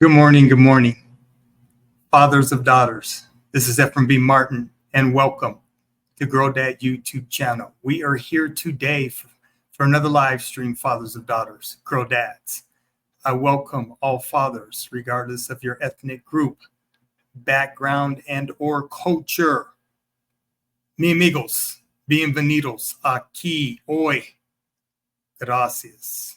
Good morning, fathers of daughters. This is Ephraim Martin, and welcome to Grow Dad YouTube channel. We are here today for another live stream, fathers of daughters, Grow Dads. I welcome all fathers, regardless of your ethnic group, background, and or culture. Mi amigos, bienvenidos aquí hoy. Gracias.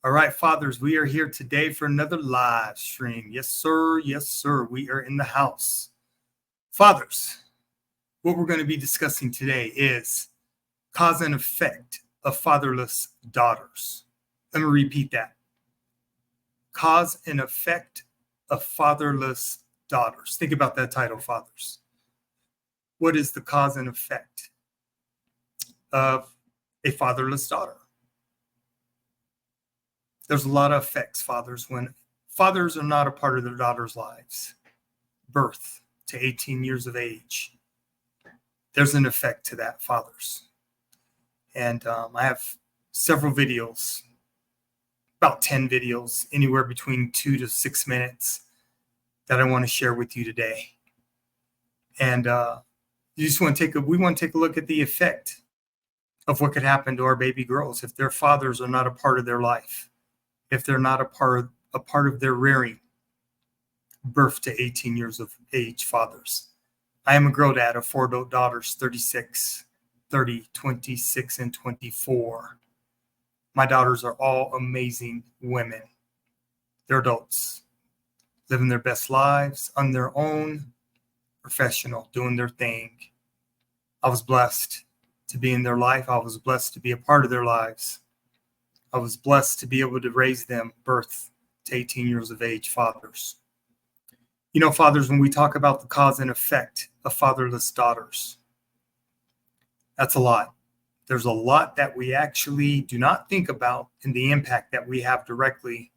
All right, fathers, we are here today for another live stream. Yes, sir. Yes, sir. We are in the house. Fathers, what we're going to be discussing today is cause and effect of fatherless daughters. Let me repeat that. Cause and effect of fatherless daughters. Think about that title, fathers. What is the cause and effect of a fatherless daughter? There's a lot of effects, fathers, when fathers are not a part of their daughters' lives. Birth to 18 years of age. There's an effect to that, fathers. And I have several videos, about 10 videos, anywhere between 2 to 6 minutes that I want to share with you today. And we want to take a look at the effect of what could happen to our baby girls if their fathers are not a part of their life. If they're not a part of their rearing, birth to 18 years of age fathers. I am a grow dad of 4 adult daughters, 36, 30, 26, and 24. My daughters are all amazing women. They're adults, living their best lives on their own, professional, doing their thing. I was blessed to be in their life. I was blessed to be a part of their lives. I was blessed to be able to raise them, birth to 18 years of age fathers. You know, fathers, when we talk about the cause and effect of fatherless daughters, that's a lot. There's a lot that we actually do not think about in the impact that we have directly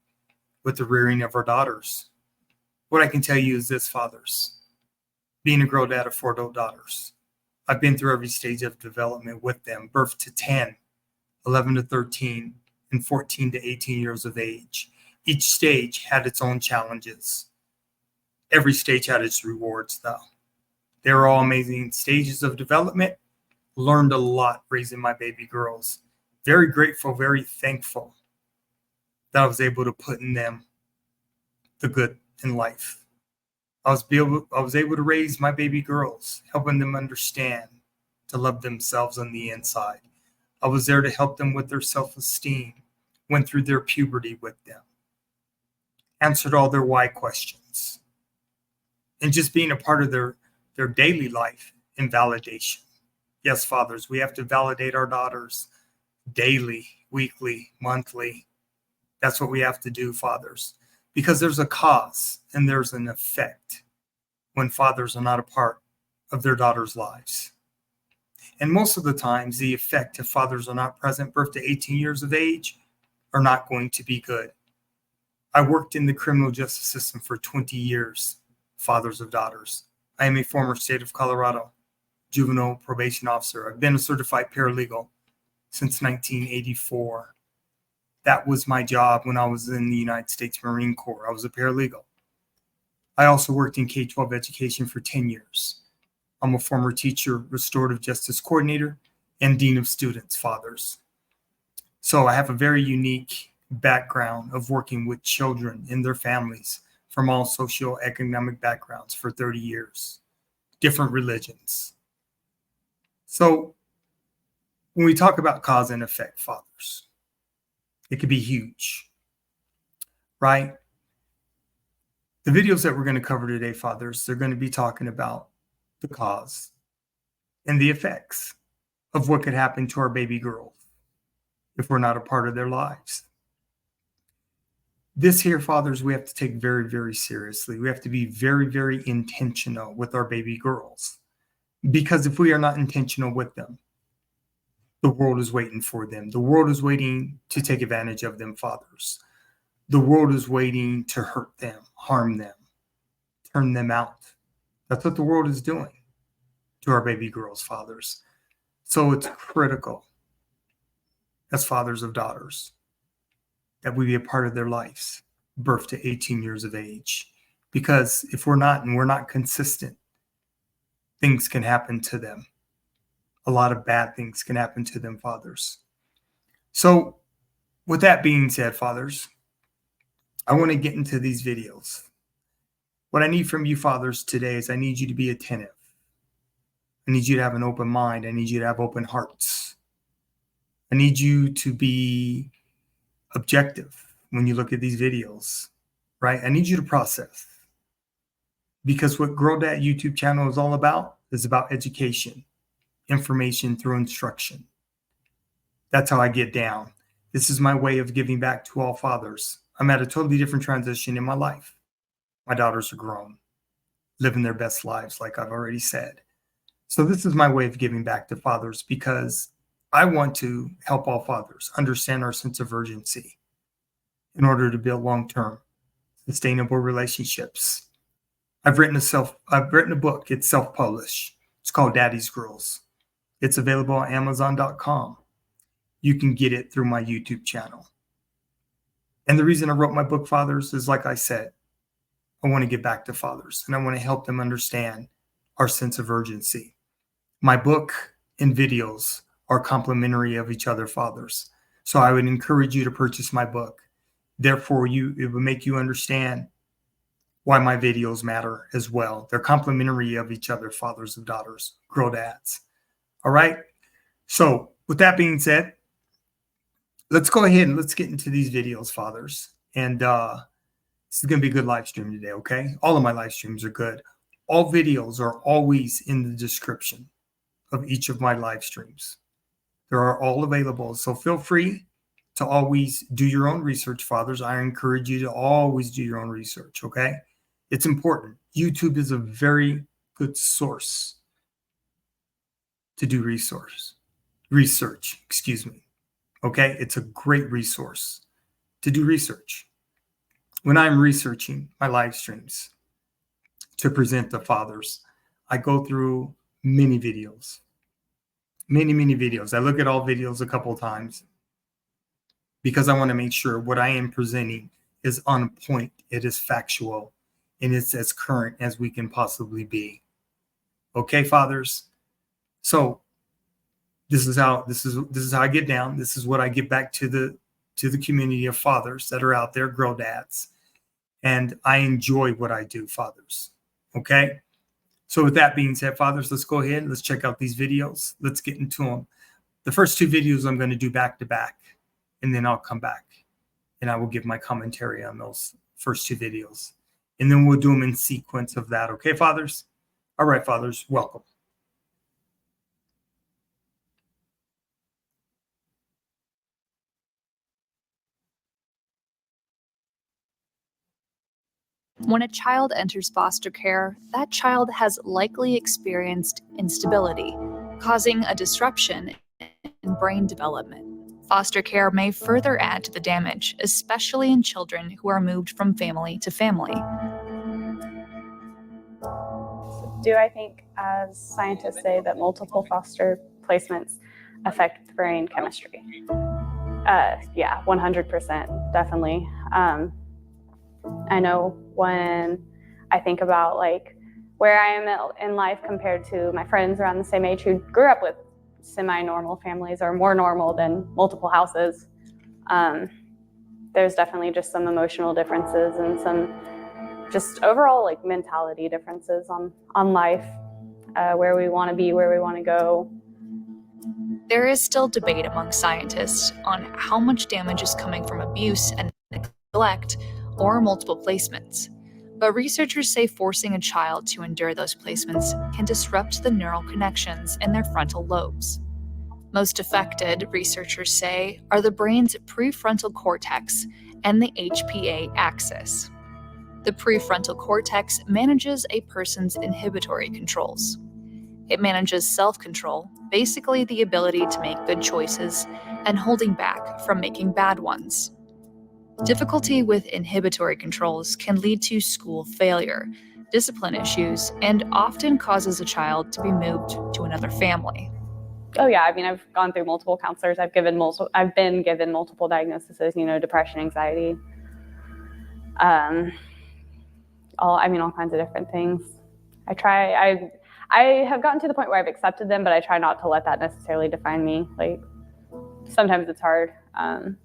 with the rearing of our daughters. What I can tell you is this, fathers, being a grow dad of 4 adult daughters, I've been through every stage of development with them, birth to 10, 11 to 13, and 14 to 18 years of age. Each stage had its own challenges. Every stage had its rewards, though. They were all amazing stages of development. Learned a lot raising my baby girls. Very grateful, very thankful that I was able to put in them the good in life. I was able to raise my baby girls, helping them understand to love themselves on the inside. I was there to help them with their self-esteem, went through their puberty with them, answered all their why questions, and just being a part of their daily life in validation. Yes, fathers, we have to validate our daughters daily, weekly, monthly. That's what we have to do, fathers, because there's a cause and there's an effect when fathers are not a part of their daughters' lives. And most of the times, the effect if fathers are not present, birth to 18 years of age, are not going to be good. I worked in the criminal justice system for 20 years, fathers of daughters. I am a former state of Colorado juvenile probation officer. I've been a certified paralegal since 1984. That was my job when I was in the United States Marine Corps. I was a paralegal. I also worked in K-12 education for 10 years. I'm a former teacher, restorative justice coordinator, and dean of students, fathers. So I have a very unique background of working with children and their families from all socioeconomic backgrounds for 30 years, different religions. So when we talk about cause and effect, fathers, it could be huge, right? The videos that we're going to cover today, fathers, they're going to be talking about the cause and the effects of what could happen to our baby girls if we're not a part of their lives. This here, fathers, we have to take very, very seriously. We have to be very, very intentional with our baby girls, because if we are not intentional with them, the world is waiting for them. The world is waiting to take advantage of them, fathers. The world is waiting to hurt them, harm them, turn them out. That's what the world is doing to our baby girls, fathers. So it's critical as fathers of daughters that we be a part of their lives birth to 18 years of age. Because if we're not consistent, things can happen to them. A lot of bad things can happen to them, fathers. So with that being said, fathers, I want to get into these videos. What I need from you, fathers, today is I need you to be attentive. I need you to have an open mind. I need you to have open hearts. I need you to be objective when you look at these videos, right? I need you to process. Because what Grow Dad YouTube channel is all about is about education, information through instruction. That's how I get down. This is my way of giving back to all fathers. I'm at a totally different transition in my life. My daughters are grown, living their best lives, like I've already said. So this is my way of giving back to fathers because I want to help all fathers understand our sense of urgency in order to build long-term, sustainable relationships. I've written a book. It's self-published. It's called Daddy's Girls. It's available on Amazon.com. You can get it through my YouTube channel. And the reason I wrote my book, fathers, is like I said, I want to give back to fathers and I want to help them understand our sense of urgency. My book and videos are complementary of each other, fathers. So I would encourage you to purchase my book. Therefore, it will make you understand why my videos matter as well. They're complementary of each other, fathers and daughters, Grow Dads. All right. So with that being said, let's go ahead and let's get into these videos, fathers. And this is going to be a good live stream today, okay? All of my live streams are good. All videos are always in the description of each of my live streams. They are all available. So feel free to always do your own research, fathers. I encourage you to always do your own research, okay? It's important. YouTube is a very good source to do research, excuse me. Okay, it's a great resource to do research. When I'm researching my live streams to present to fathers, I go through many videos, many videos. I look at all videos a couple of times because I want to make sure what I am presenting is on point, it is factual, and it's as current as we can possibly be. Okay, fathers? So this is how I get down. This is what I give back to the community of fathers that are out there, Grow Dads. And I enjoy what I do, fathers. Okay? So with that being said, fathers, let's go ahead. Let's check out these videos. Let's get into them. The first two videos I'm going to do back to back, and then I'll come back and I will give my commentary on those first two videos. And then we'll do them in sequence of that. Okay, fathers? All right, fathers, welcome. When a child enters foster care, that child has likely experienced instability, causing a disruption in brain development. Foster care may further add to the damage, especially in children who are moved from family to family. Do I think, as scientists say, that multiple foster placements affect brain chemistry? Yeah, 100%, definitely. I know when I think about like where I am in life compared to my friends around the same age who grew up with semi-normal families or more normal than multiple houses, there's definitely just some emotional differences and some just overall like mentality differences on life, where we want to be, where we want to go. There is still debate among scientists on how much damage is coming from abuse and neglect or multiple placements. But researchers say forcing a child to endure those placements can disrupt the neural connections in their frontal lobes. Most affected, researchers say, are the brain's prefrontal cortex and the HPA axis. The prefrontal cortex manages a person's inhibitory controls. It manages self-control, basically the ability to make good choices and holding back from making bad ones. Difficulty with inhibitory controls can lead to school failure, discipline issues, and often causes a child to be moved to another family. Oh yeah, I mean, I've gone through multiple counselors. I've been given multiple diagnoses, depression, anxiety. All kinds of different things. I have gotten to the point where I've accepted them, but I try not to let that necessarily define me. Like, sometimes it's hard. I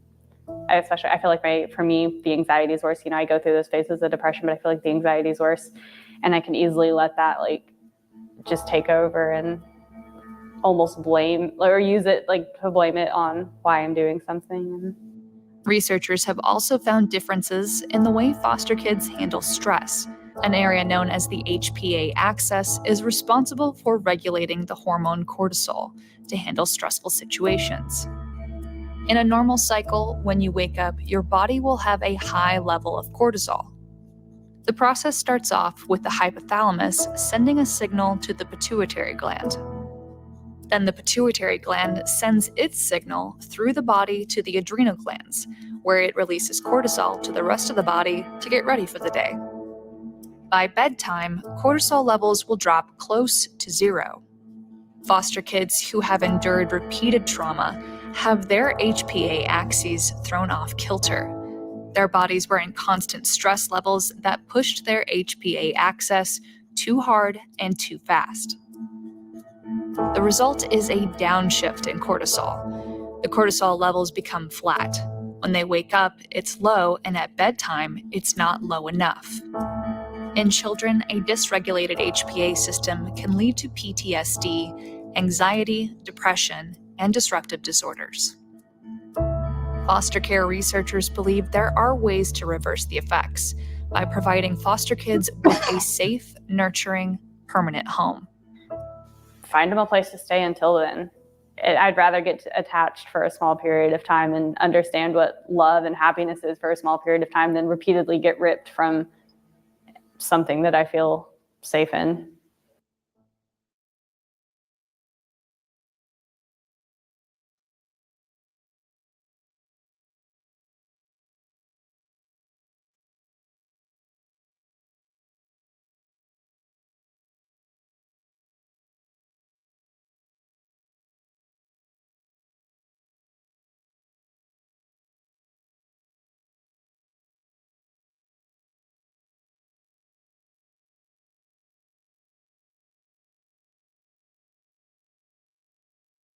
feel like for me, the anxiety is worse. I go through those phases of depression, but I feel like the anxiety is worse, and I can easily let that like just take over and almost blame or use it like to blame it on why I'm doing something. Researchers have also found differences in the way foster kids handle stress. An area known as the HPA axis is responsible for regulating the hormone cortisol to handle stressful situations. In a normal cycle, when you wake up, your body will have a high level of cortisol. The process starts off with the hypothalamus sending a signal to the pituitary gland. Then the pituitary gland sends its signal through the body to the adrenal glands, where it releases cortisol to the rest of the body to get ready for the day. By bedtime, cortisol levels will drop close to zero. Foster kids who have endured repeated trauma have their HPA axes thrown off kilter. Their bodies were in constant stress levels that pushed their HPA axis too hard and too fast. The result is a downshift in cortisol. The cortisol levels become flat. When they wake up, it's low, and at bedtime, it's not low enough. In children, a dysregulated HPA system can lead to PTSD, anxiety, depression, and disruptive disorders. Foster care researchers believe there are ways to reverse the effects by providing foster kids with a safe, nurturing, permanent home. Find them a place to stay until then. I'd rather get attached for a small period of time and understand what love and happiness is for a small period of time than repeatedly get ripped from something that I feel safe in.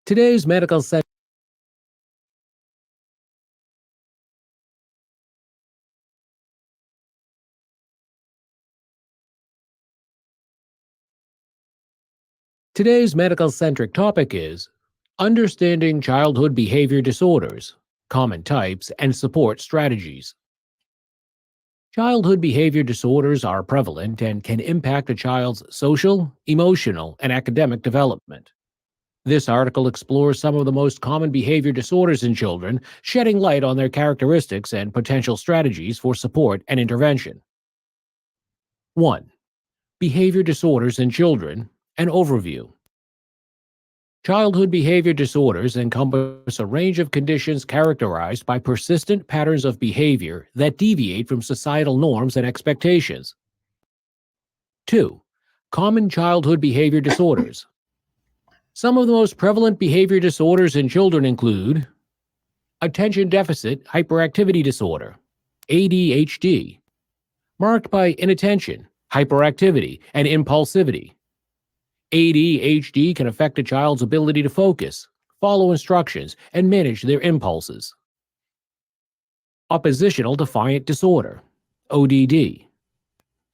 Today's medical center. Today's medical-centric topic is understanding childhood behavior disorders, common types, and support strategies. Childhood behavior disorders are prevalent and can impact a child's social, emotional, and academic development. This article explores some of the most common behavior disorders in children, shedding light on their characteristics and potential strategies for support and intervention. 1. Behavior disorders in children, an overview. Childhood behavior disorders encompass a range of conditions characterized by persistent patterns of behavior that deviate from societal norms and expectations. 2. Common childhood behavior disorders. Some of the most prevalent behavior disorders in children include attention deficit hyperactivity disorder, ADHD, marked by inattention, hyperactivity, and impulsivity. ADHD can affect a child's ability to focus, follow instructions, and manage their impulses. Oppositional defiant disorder, ODD.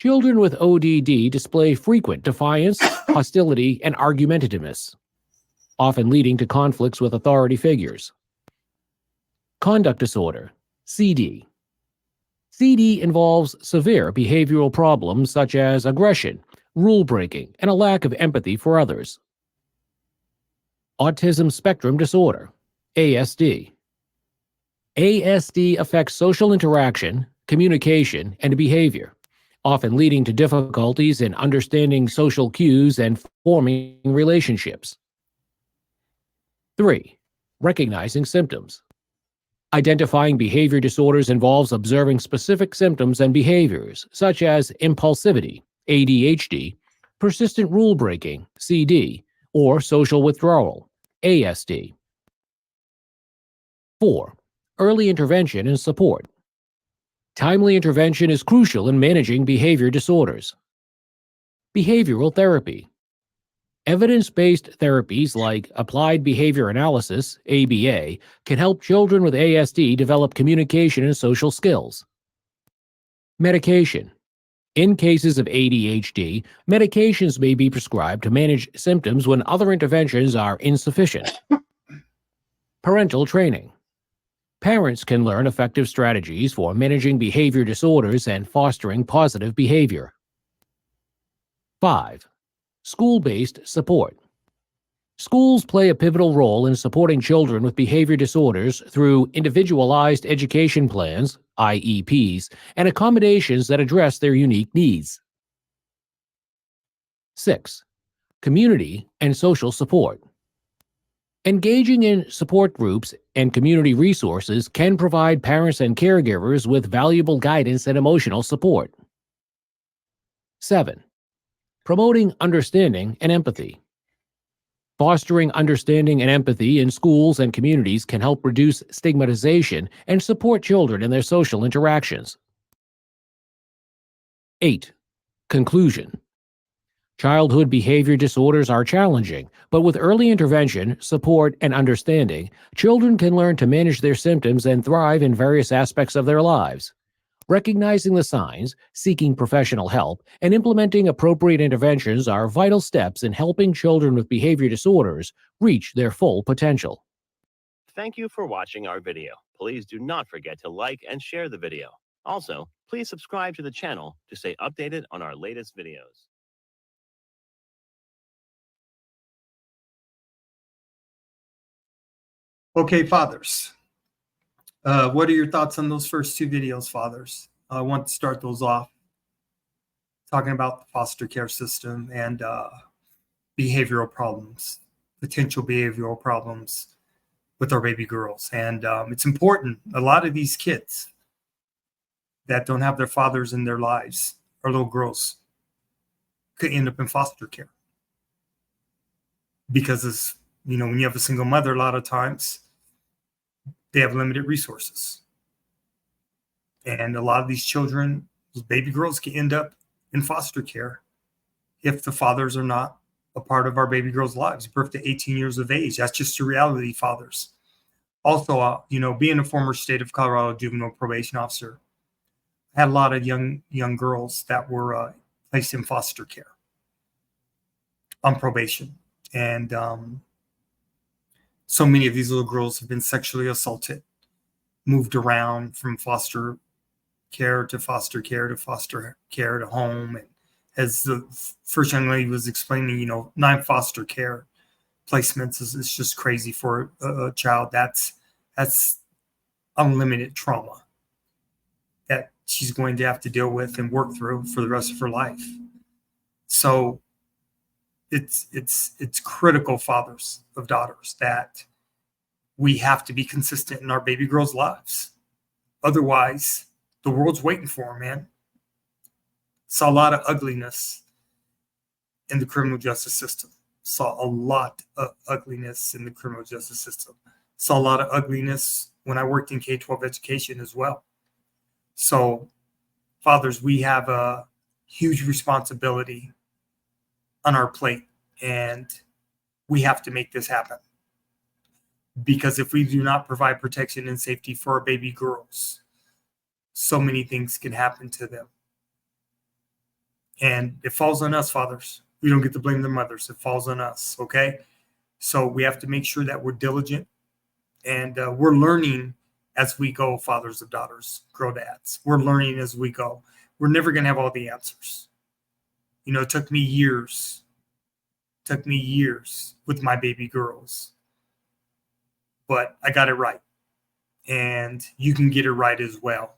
Children with ODD display frequent defiance, hostility, and argumentativeness, often leading to conflicts with authority figures. Conduct disorder, CD. CD involves severe behavioral problems such as aggression, rule-breaking, and a lack of empathy for others. Autism spectrum disorder, ASD. ASD affects social interaction, communication, and behavior, often leading to difficulties in understanding social cues and forming relationships. 3. Recognizing symptoms. Identifying behavior disorders involves observing specific symptoms and behaviors, such as impulsivity, ADHD, persistent rule-breaking, CD, or social withdrawal, ASD. 4. Early intervention and support. Timely intervention is crucial in managing behavior disorders. Behavioral therapy. Evidence-based therapies like applied behavior analysis, ABA, can help children with ASD develop communication and social skills. Medication. In cases of ADHD, medications may be prescribed to manage symptoms when other interventions are insufficient. Parental training. Parents can learn effective strategies for managing behavior disorders and fostering positive behavior. 5. School-based support. Schools play a pivotal role in supporting children with behavior disorders through individualized education plans, IEPs, and accommodations that address their unique needs. 6. Community and social support. Engaging in support groups and community resources can provide parents and caregivers with valuable guidance and emotional support. 7. Promoting understanding and empathy. Fostering understanding and empathy in schools and communities can help reduce stigmatization and support children in their social interactions. 8. Conclusion. Childhood behavior disorders are challenging, but with early intervention, support, and understanding, children can learn to manage their symptoms and thrive in various aspects of their lives. Recognizing the signs, seeking professional help, and implementing appropriate interventions are vital steps in helping children with behavior disorders reach their full potential. Thank you for watching our video. Please do not forget to like and share the video. Also, please subscribe to the channel to stay updated on our latest videos. Okay, fathers. What are your thoughts on those first two videos, fathers? I want to start those off talking about the foster care system and behavioral problems, potential behavioral problems with our baby girls. And it's important. A lot of these kids that don't have their fathers in their lives, or little girls, could end up in foster care. Because, when you have a single mother, a lot of times, they have limited resources. And a lot of these children, these baby girls, can end up in foster care if the fathers are not a part of our baby girls' lives, birth to 18 years of age. That's just a reality, fathers. Also, being a former state of Colorado juvenile probation officer, I had a lot of young girls that were placed in foster care on probation. And so many of these little girls have been sexually assaulted, moved around from foster care to foster care to foster care to home. And as the first young lady was explaining, 9 foster care placements is just crazy for a child. That's unlimited trauma that she's going to have to deal with and work through for the rest of her life. So it's critical, fathers of daughters, that we have to be consistent in our baby girls' lives. Otherwise, the world's waiting for them, man. Saw a lot of ugliness in the criminal justice system. Saw a lot of ugliness in the criminal justice system. Saw a lot of ugliness when I worked in K-12 education as well. So, fathers, we have a huge responsibility on our plate, and we have to make this happen. Because if we do not provide protection and safety for our baby girls, so many things can happen to them. And it falls on us, fathers. We don't get to blame the mothers. It falls on us, okay? So we have to make sure that we're diligent, and we're learning as we go, fathers of daughters, grow dads. We're learning as we go. We're never going to have all the answers. It took me years. With my baby girls. But I got it right. And you can get it right as well.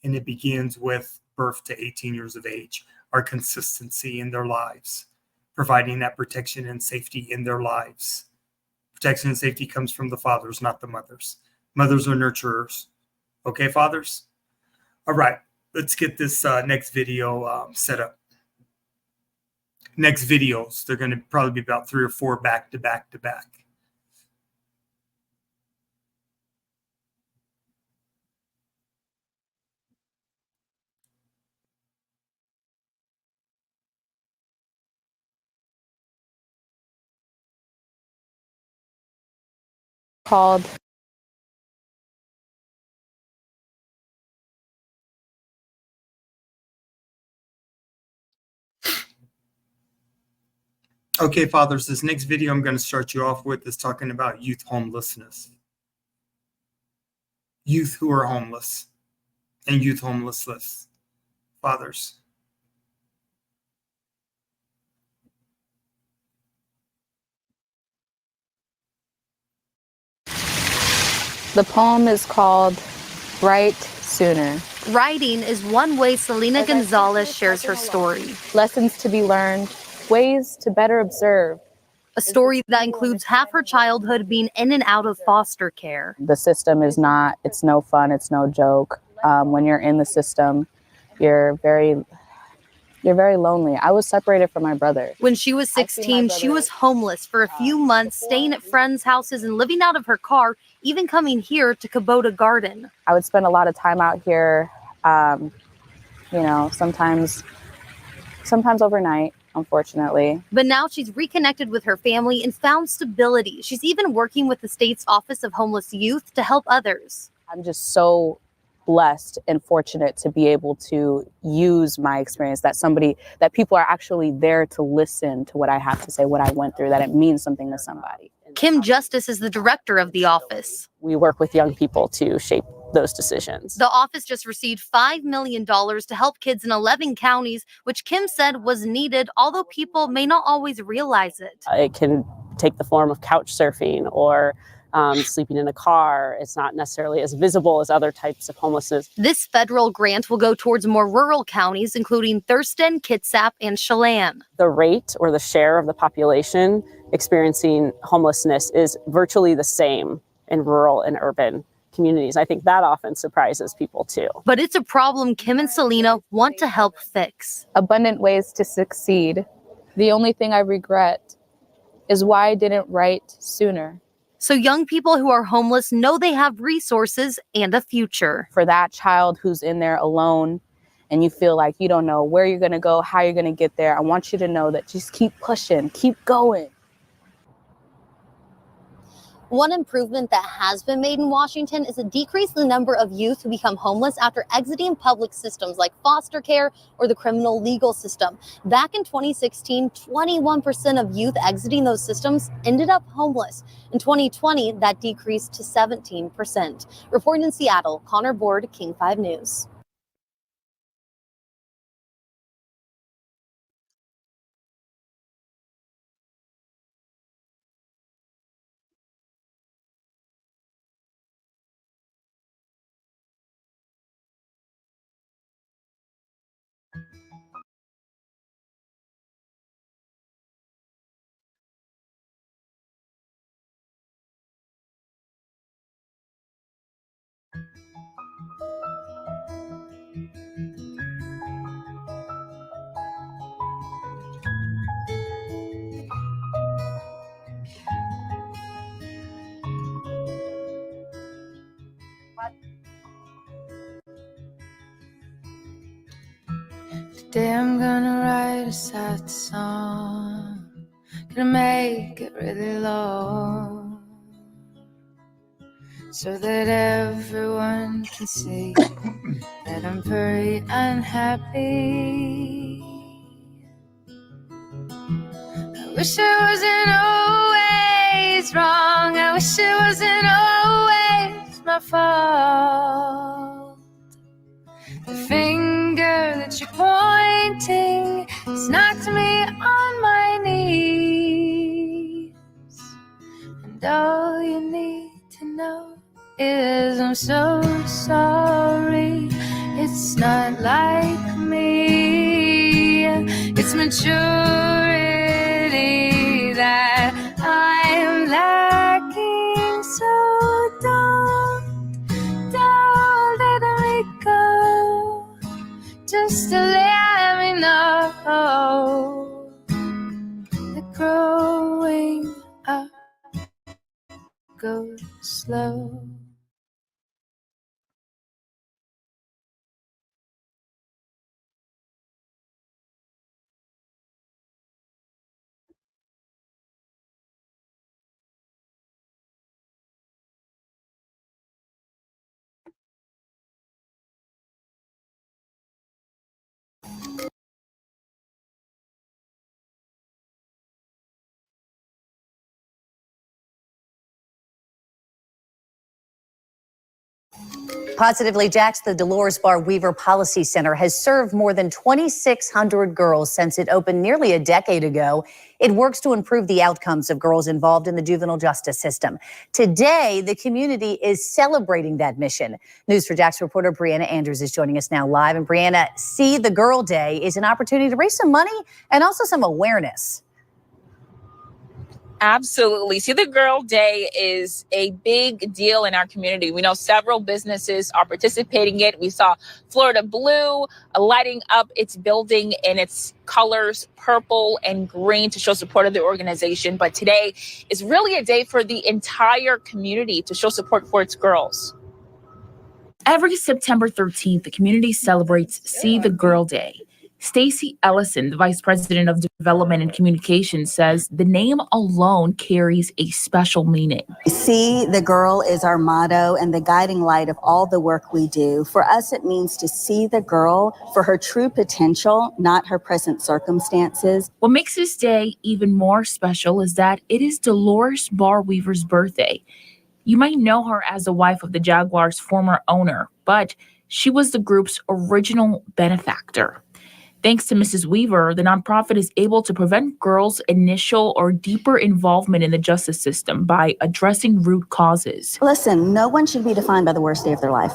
And it begins with birth to 18 years of age, our consistency in their lives, providing that protection and safety in their lives. Protection and safety comes from the fathers, not the mothers. Mothers are nurturers. Okay, fathers? All right, let's get this next video set up. Next videos, they're going to probably be about 3 or 4 back to back to back. called Okay, fathers, this next video I'm going to start you off with is talking about youth homelessness. Youth who are homeless and youth homelessness. Fathers. The poem is called Write Sooner. Writing is one way Selena Gonzalez shares her story. Lessons to be learned, ways to better observe. A story that includes half her childhood being in and out of foster care. The system is not, it's no fun, it's no joke. When you're in the system, you're very lonely. I was separated from my brother. When she was 16, she was homeless for a few months, staying at friends' houses and living out of her car, even coming here to Kubota Garden. I would spend a lot of time out here, sometimes overnight, unfortunately. But now she's reconnected with her family and found stability. She's even working with the state's Office of Homeless Youth to help others. I'm just so blessed and fortunate to be able to use my experience, that people are actually there to listen to what I have to say, what I went through, that it means something to somebody. Kim Justice is the director of the office. We work with young people to shape those decisions. The office just received $5 million to help kids in 11 counties, which Kim said was needed, although people may not always realize it. It can take the form of couch surfing or sleeping in a car. It's not necessarily as visible as other types of homelessness. This federal grant will go towards more rural counties, including Thurston, Kitsap, and Chelan. The rate or the share of the population experiencing homelessness is virtually the same in rural and urban communities. I think that often surprises people too. But it's a problem Kim and Selena want to help fix. Abundant ways to succeed. The only thing I regret is why I didn't write sooner. So young people who are homeless know they have resources and a future. For that child who's in there alone and you feel like you don't know where you're going to go, how you're going to get there, I want you to know that just keep pushing, keep going. One improvement that has been made in Washington is to decrease the number of youth who become homeless after exiting public systems like foster care or the criminal legal system. Back in 2016, 21% of youth exiting those systems ended up homeless. In 2020, that decreased to 17%. Reporting in Seattle, Connor Board, King 5 News. Today I'm gonna write a sad song, gonna make it really long, so that everyone can see that I'm very unhappy. I wish I wasn't always wrong, I wish it wasn't always my fault. The finger that you're pointing has knocked me on my knees. And all you need to know is I'm so sorry. It's not like me, it's maturity that I'm lacking. So don't let me go, just to let me know that growing up goes slow. Positively Jax, the Dolores Barr Weaver Policy Center, has served more than 2,600 girls since it opened nearly a decade ago. It works to improve the outcomes of girls involved in the juvenile justice system. Today, the community is celebrating that mission. News for Jax reporter Brianna Andrews is joining us now live. And Brianna, See the Girl Day is an opportunity to raise some money and also some awareness. Absolutely. See the Girl Day is a big deal in our community. We know several businesses are participating in it. We saw Florida Blue lighting up its building in its colors, purple and green, to show support of the organization. But today is really a day for the entire community to show support for its girls. Every September 13th, the community celebrates See the Girl Day. Stacy Ellison, the Vice President of Development and Communications, says the name alone carries a special meaning. See the Girl is our motto and the guiding light of all the work we do. For us, it means to see the girl for her true potential, not her present circumstances. What makes this day even more special is that it is Dolores Barr Weaver's birthday. You might know her as the wife of the Jaguars' former owner, but she was the group's original benefactor. Thanks to Mrs. Weaver, the nonprofit is able to prevent girls' initial or deeper involvement in the justice system by addressing root causes. Listen, no one should be defined by the worst day of their life.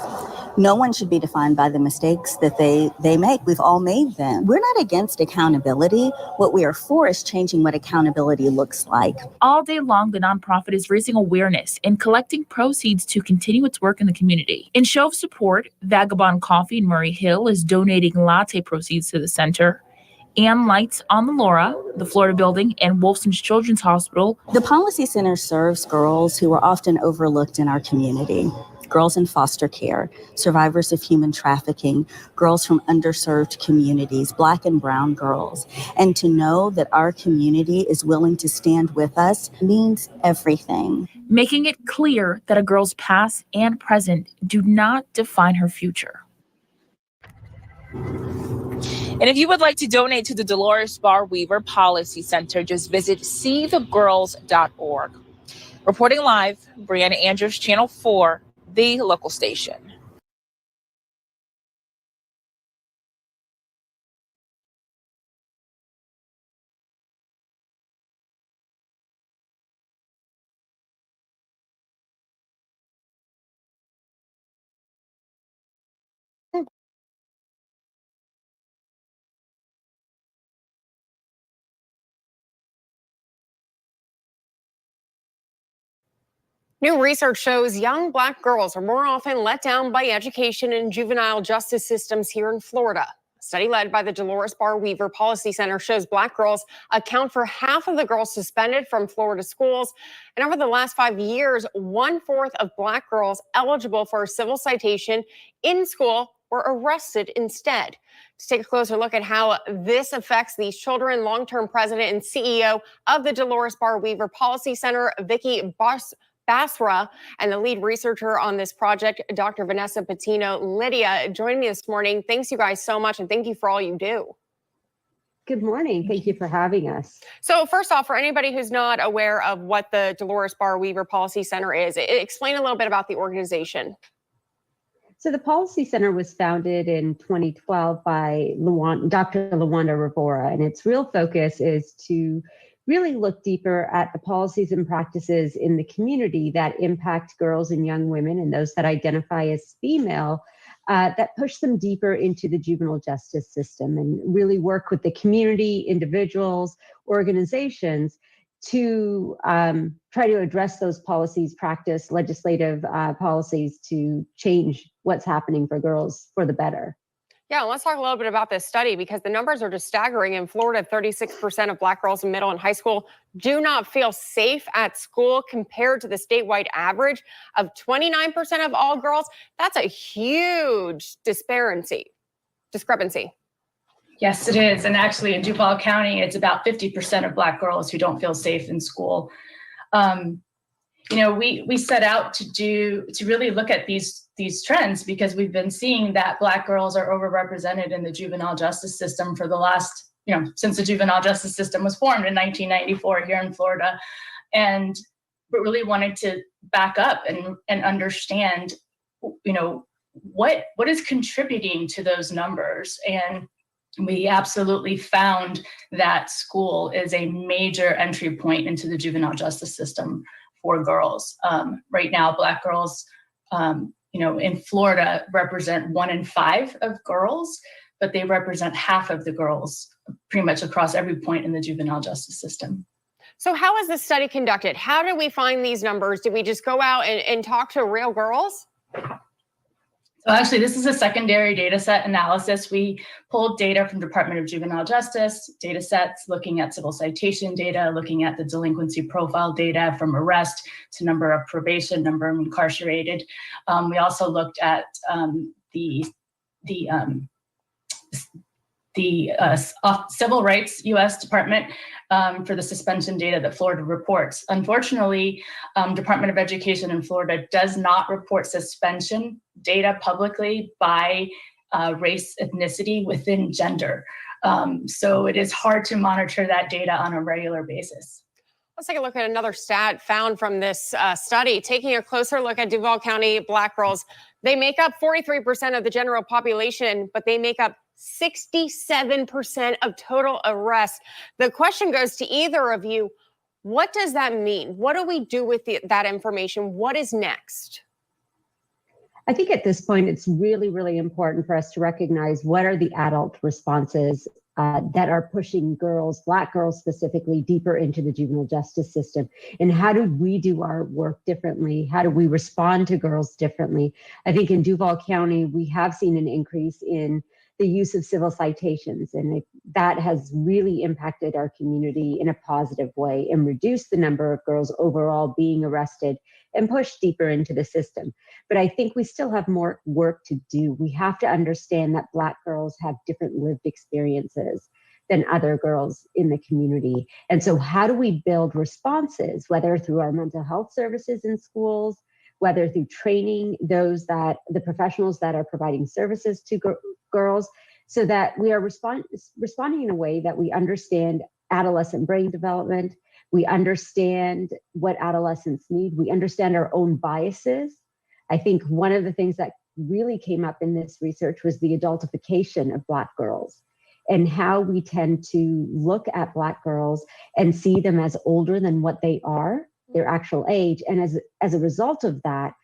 No one should be defined by the mistakes that they make. We've all made them. We're not against accountability. What we are for is changing what accountability looks like. All day long, the nonprofit is raising awareness and collecting proceeds to continue its work in the community. In show of support, Vagabond Coffee in Murray Hill is donating latte proceeds to the center. And Lights on the Laura, the Florida Building, and Wolfson's Children's Hospital. The Policy Center serves girls who are often overlooked in our community. Girls in foster care, survivors of human trafficking, girls from underserved communities, Black and brown girls. And to know that our community is willing to stand with us means everything. Making it clear that a girl's past and present do not define her future. And if you would like to donate to the Dolores Barr Weaver Policy Center, just visit seethegirls.org. Reporting live, Brianna Andrews, Channel 4, the local station. New research shows young Black girls are more often let down by education and juvenile justice systems here in Florida. A study led by the Dolores Barr Weaver Policy Center shows Black girls account for half of the girls suspended from Florida schools. And over the last 5 years, 1/4 of Black girls eligible for a civil citation in school were arrested instead. To take a closer look at how this affects these children, long-term president and CEO of the Dolores Barr Weaver Policy Center, Vicki Basra, and the lead researcher on this project, Dr. Vanessa Patino. Lydia, joining me this morning. Thanks you guys so much, and thank you for all you do. Good morning. Thank you for having us. So first off, for anybody who's not aware of what the Dolores Barr Weaver Policy Center is, explain a little bit about the organization. So the Policy Center was founded in 2012 by Dr. LaWanda Rivera, and its real focus is to really look deeper at the policies and practices in the community that impact girls and young women and those that identify as female, that push them deeper into the juvenile justice system, and really work with the community, individuals, organizations to try to address those policies, practice legislative policies to change what's happening for girls for the better. Yeah, let's talk a little bit about this study, because the numbers are just staggering. In Florida, 36% of Black girls in middle and high school do not feel safe at school, compared to the statewide average of 29% of all girls. That's a huge discrepancy. Yes, it is. And actually in Duval County, it's about 50% of Black girls who don't feel safe in school. We set out to really look at these trends, because we've been seeing that Black girls are overrepresented in the juvenile justice system for the last, since the juvenile justice system was formed in 1994 here in Florida. And we really wanted to back up and understand what is contributing to those numbers? And we absolutely found that school is a major entry point into the juvenile justice system for girls. Right now, Black girls, in Florida represent 1 in 5 of girls, but they represent half of the girls pretty much across every point in the juvenile justice system. So how is this study conducted? How do we find these numbers? Do we just go out and talk to real girls? So actually, this is a secondary data set analysis. We pulled data from Department of Juvenile Justice, data sets looking at civil citation data, looking at the delinquency profile data from arrest to number of probation, number of incarcerated. We also looked at the Civil Rights U.S. Department for the suspension data that Florida reports. Unfortunately, Department of Education in Florida does not report suspension data publicly by race, ethnicity within gender. So it is hard to monitor that data on a regular basis. Let's take a look at another stat found from this study. Taking a closer look at Duval County Black girls, they make up 43% of the general population, but they make up 67% of total arrests. The question goes to either of you. What does that mean? What do we do with that information? What is next? I think at this point, it's really, really important for us to recognize what are the adult responses that are pushing girls, Black girls specifically, deeper into the juvenile justice system. And how do we do our work differently? How do we respond to girls differently? I think in Duval County, we have seen an increase in the use of civil citations, and that has really impacted our community in a positive way and reduced the number of girls overall being arrested and pushed deeper into the system. But I think we still have more work to do. We have to understand that Black girls have different lived experiences than other girls in the community. And so how do we build responses, whether through our mental health services in schools, whether through training the professionals that are providing services to girls, so that we are responding in a way that we understand adolescent brain development, we understand what adolescents need, we understand our own biases. I think one of the things that really came up in this research was the adultification of Black girls and how we tend to look at Black girls and see them as older than what they are, their actual age. And as a result of that,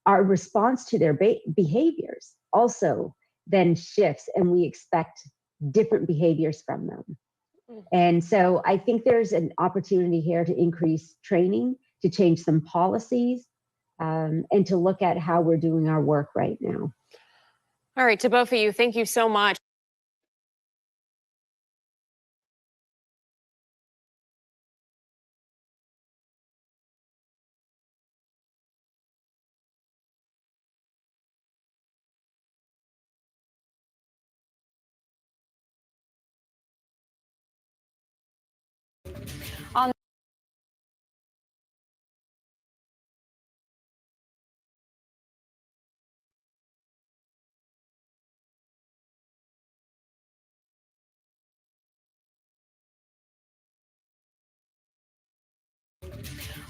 our response to their behaviors also then shifts, and we expect different behaviors from them. And so I think there's an opportunity here to increase training, to change some policies, and to look at how we're doing our work right now. All right, to both of you, thank you so much.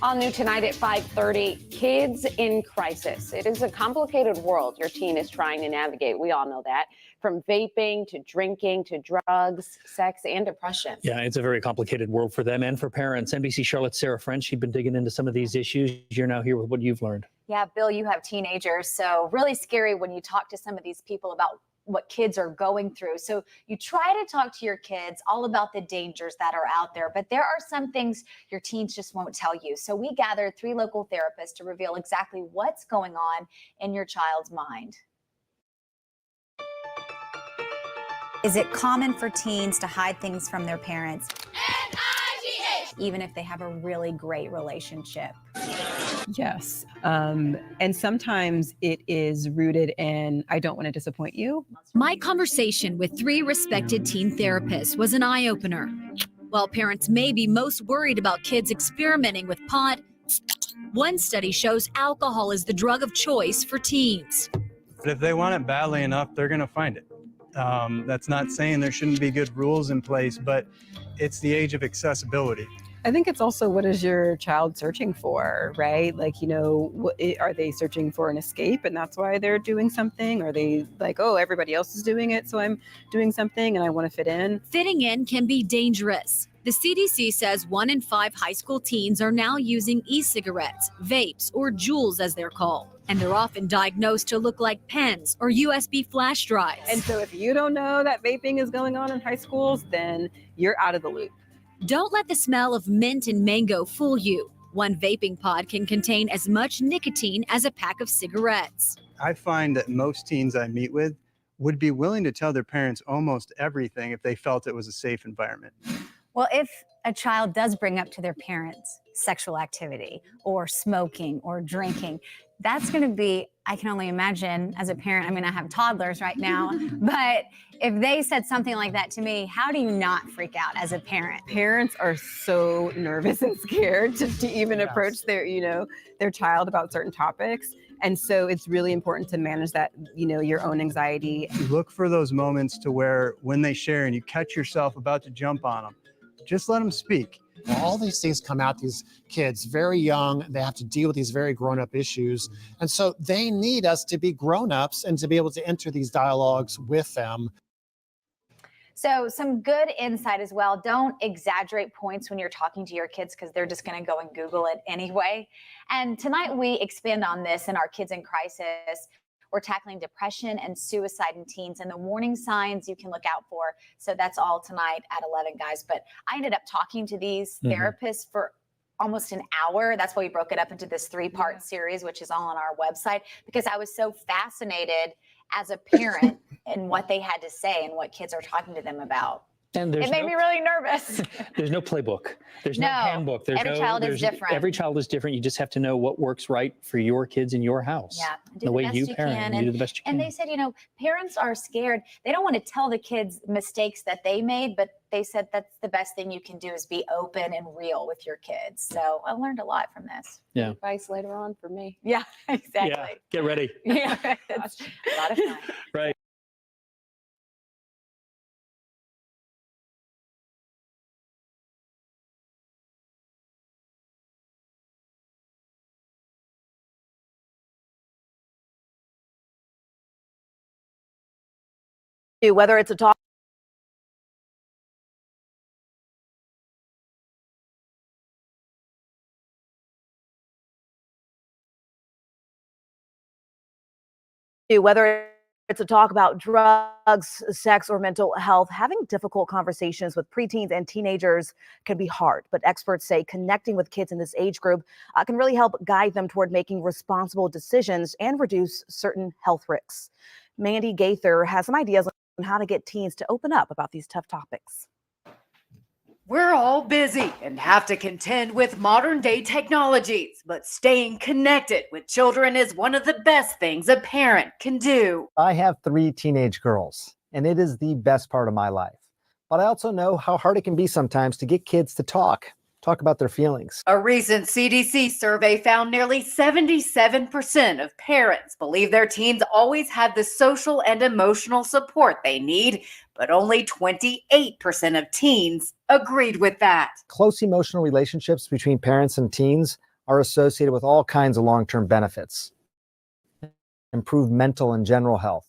All new tonight at 5:30, Kids in Crisis. It is a complicated world your teen is trying to navigate. We all know that. From vaping to drinking to drugs, sex, and depression. Yeah, it's a very complicated world for them and for parents. NBC Charlotte's Sarah French, she's been digging into some of these issues. You're now here with what you've learned. Yeah, Bill, you have teenagers, so really scary when you talk to some of these people about what kids are going through. So you try to talk to your kids all about the dangers that are out there, but there are some things your teens just won't tell you. So we gathered 3 local therapists to reveal exactly what's going on in your child's mind. Is it common for teens to hide things from their parents, even if they have a really great relationship? Yes. And sometimes it is rooted in, I don't want to disappoint you. My conversation with 3 respected teen therapists was an eye-opener. While parents may be most worried about kids experimenting with pot, one study shows alcohol is the drug of choice for teens. But if they want it badly enough, they're going to find it. That's not saying there shouldn't be good rules in place, but it's the age of accessibility. I think it's also, what is your child searching for, right? Like, you know, are they searching for an escape and that's why they're doing something? Are they like, oh, everybody else is doing it, so I'm doing something and I want to fit in? Fitting in can be dangerous. The CDC says 1 in 5 high school teens are now using e-cigarettes, vapes, or Juuls as they're called. And they're often diagnosed to look like pens or USB flash drives. And so if you don't know that vaping is going on in high schools, then you're out of the loop. Don't let the smell of mint and mango fool you. One vaping pod can contain as much nicotine as a pack of cigarettes. I find that most teens I meet with would be willing to tell their parents almost everything if they felt it was a safe environment. Well, if a child does bring up to their parents sexual activity or smoking or drinking, that's going to be, I can only imagine as a parent, I mean, I have toddlers right now, but if they said something like that to me, how do you not freak out as a parent? Parents are so nervous and scared to even approach their, you know, their child about certain topics. And so it's really important to manage that, you know, your own anxiety. Look for those moments to where when they share and you catch yourself about to jump on them, just let them speak. Well, all these things come out, these kids very young, they have to deal with these very grown-up issues. And so they need us to be grown-ups and to be able to enter these dialogues with them. So some good insight as well. Don't exaggerate points when you're talking to your kids because they're just going to go and Google it anyway. And tonight we expand on this in our Kids in Crisis. We're tackling depression and suicide in teens and the warning signs you can look out for. So that's all tonight at 11, guys. But I ended up talking to these therapists for almost an hour. That's why we broke it up into this 3-part series, which is all on our website, because I was so fascinated as a parent in what they had to say and what kids are talking to them about. And It made me really nervous. There's no playbook. There's no No, handbook. every child is different. Every child is different. You just have to know what works right for your kids in your house. Yeah, do the way best you you parent, can. you do the best you can. And they said, you know, parents are scared. They don't want to tell the kids mistakes that they made, but they said that's the best thing you can do is be open and real with your kids. So I learned a lot from this. Yeah. Advice later on for me. Yeah, exactly. Yeah, get ready. Yeah, it's a lot of fun. Right. Whether it's a talk whether it's a talk about drugs, sex, or mental health, having difficult conversations with preteens and teenagers can be hard. But experts say connecting with kids in this age group can really help guide them toward making responsible decisions and reduce certain health risks. Mandy Gaither has some ideas on how to get teens to open up about these tough topics. We're all busy and have to contend with modern day technologies, but staying connected with children is one of the best things a parent can do. I have 3 teenage girls, and it is the best part of my life. But I also know how hard it can be sometimes to get kids to talk about their feelings. A recent CDC survey found nearly 77% of parents believe their teens always had the social and emotional support they need, but only 28% of teens agreed with that. Close emotional relationships between parents and teens are associated with all kinds of long-term benefits. Improved mental and general health.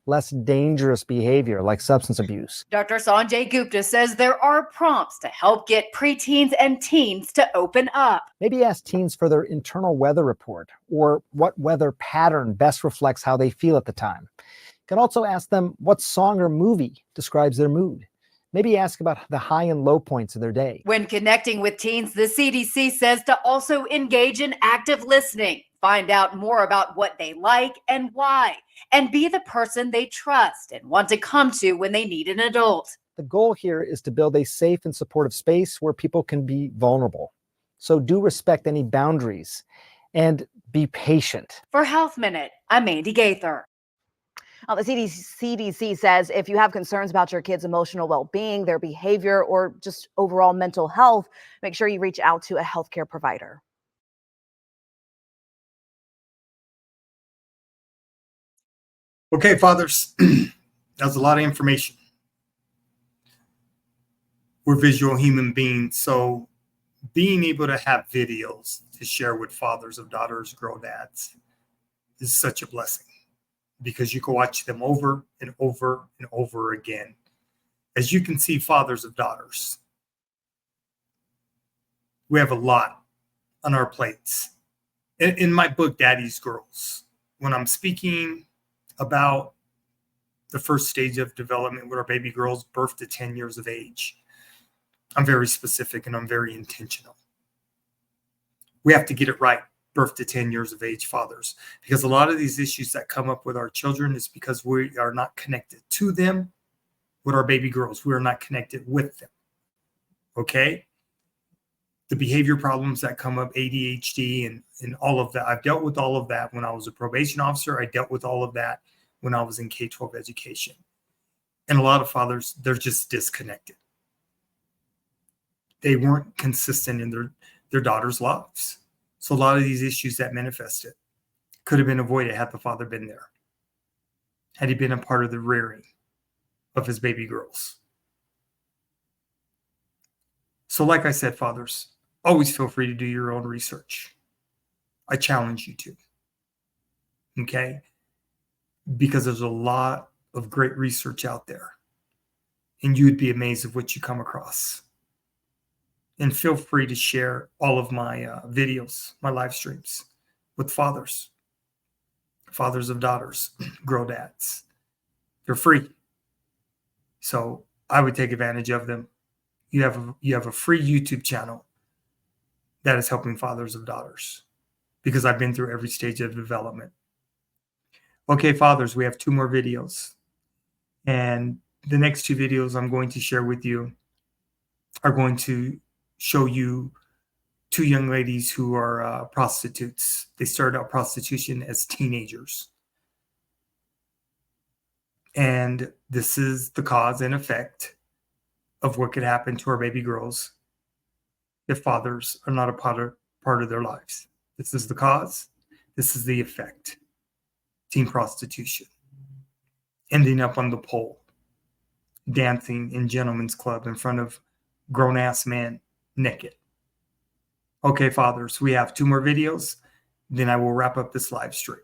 Less dangerous behavior like substance abuse. Dr. Sanjay Gupta says there are prompts to help get preteens and teens to open up. Maybe ask teens for their internal weather report or what weather pattern best reflects how they feel at the time. You can also ask them what song or movie describes their mood. Maybe ask about the high and low points of their day. When connecting with teens, the CDC says to also engage in active listening. Find out more about what they like and why, and be the person they trust and want to come to when they need an adult. The goal here is to build a safe and supportive space where people can be vulnerable. So do respect any boundaries and be patient. For Health Minute, I'm Mandy Gaither. The CDC says if you have concerns about your kids' emotional well-being, their behavior, or just overall mental health, make sure you reach out to a healthcare provider. Okay, fathers, that's a lot of information. We're visual human beings. So being able to have videos to share with fathers of daughters, girl dads is such a blessing, because you can watch them over and over and over again. As you can see, fathers of daughters, we have a lot on our plates. In my book, Daddy's Girls, when I'm speaking about the first stage of development with our baby girls, birth to 10 years of age, I'm very specific and I'm very intentional. We have to get it right, birth to 10 years of age fathers, because a lot of these issues that come up with our children is because we are not connected to them. With our baby girls, we are not connected with them. Okay? The behavior problems that come up, ADHD and all of that. I've dealt with all of that when I was a probation officer. I dealt with all of that when I was in K-12 education. And a lot of fathers, they're just disconnected. They weren't consistent in their daughters' lives. So a lot of these issues that manifested could have been avoided had the father been there, had he been a part of the rearing of his baby girls. So like I said, fathers, always feel free to do your own research. I challenge you to. Okay? Because there's a lot of great research out there. And you would be amazed at what you come across. And feel free to share all of my videos, my live streams with fathers of daughters, girl dads. They're free. So I would take advantage of them. You have a free YouTube channel that is helping fathers of daughters, because I've been through every stage of development. Okay, fathers, we have 2 more videos. And the next 2 videos I'm going to share with you are going to show you 2 young ladies who are prostitutes. They started out prostitution as teenagers. And this is the cause and effect of what could happen to our baby girls if fathers are not a part of their lives. This is the cause. This is the effect. Teen prostitution. Ending up on the pole, dancing in gentlemen's club in front of grown-ass men naked. Okay, fathers, we have 2 more videos. Then I will wrap up this live stream.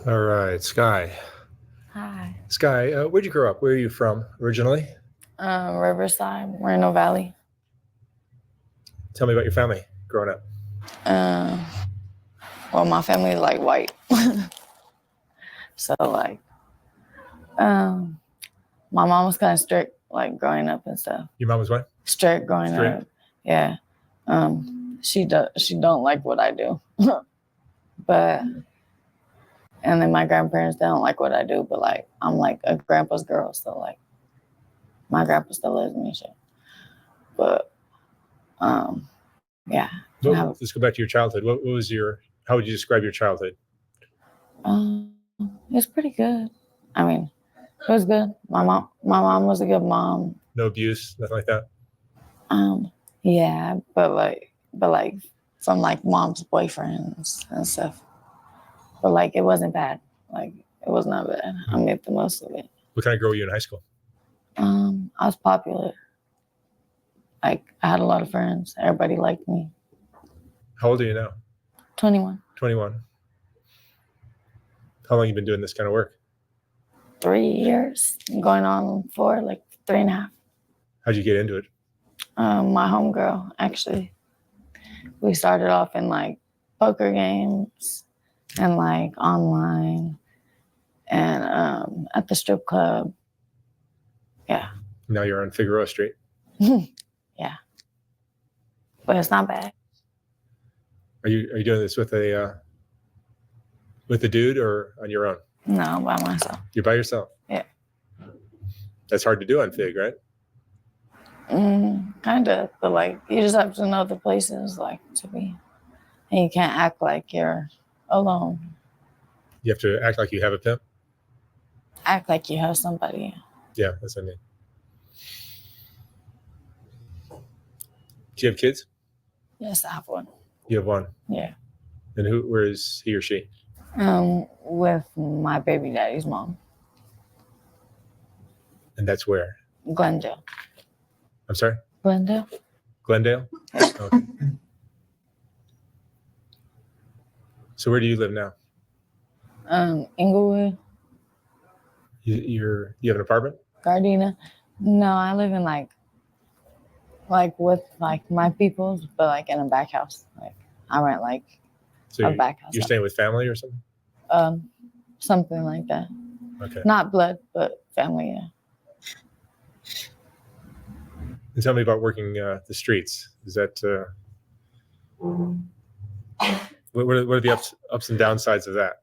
All right, Sky. Hi. Sky, where'd you grow up? Where are you from originally? Riverside, Moreno Valley. Tell me about your family growing up. Well, my family is like white. So like, my mom was kind of strict, like growing up and stuff. Your mom was what? Strict growing up. Yeah. She don't like what I do. But, and then my grandparents, they don't like what I do, but like, I'm like a grandpa's girl. So like, my grandpa still loves me and shit. But, yeah. Let's go back to your childhood. What was how would you describe your childhood? It's pretty good. I mean, it was good. My mom was a good mom. No abuse, nothing like that? Yeah, but like from like mom's boyfriends and stuff. But like, it wasn't bad. Like, it was not bad. I made the most of it. What kind of girl were you in high school? I was popular. Like, I had a lot of friends. Everybody liked me. How old are you now? 21. 21. How long have you been doing this kind of work? 3 years. Going on 4, like 3.5. How'd you get into it? My homegirl, actually. We started off in like poker games and like online and at the strip club. Yeah. Now you're on Figueroa Street. Yeah. But it's not bad. Are you doing this with a dude or on your own? No, by myself. You're by yourself? Yeah. That's hard to do on Fig, right? Kind of, but like you just have to know the places like to be, and you can't act like you're alone. You have to act like you have a pimp. Act like you have somebody. Yeah, that's what I mean. Do you have kids? Yes, I have one. You have one. Yeah. And where is he or she? With my baby daddy's mom, And that's where? Glendale. I'm sorry? Glendale. Glendale? Okay. So where do you live now? Inglewood, You have an apartment? Gardena. No, I live in like with like my peoples, but like in a back house. Like I rent like So a back house. you're staying with family or something? Something like that. Okay. Not blood, but family. Yeah. And tell me about working the streets. Is that what are the ups and downsides of that?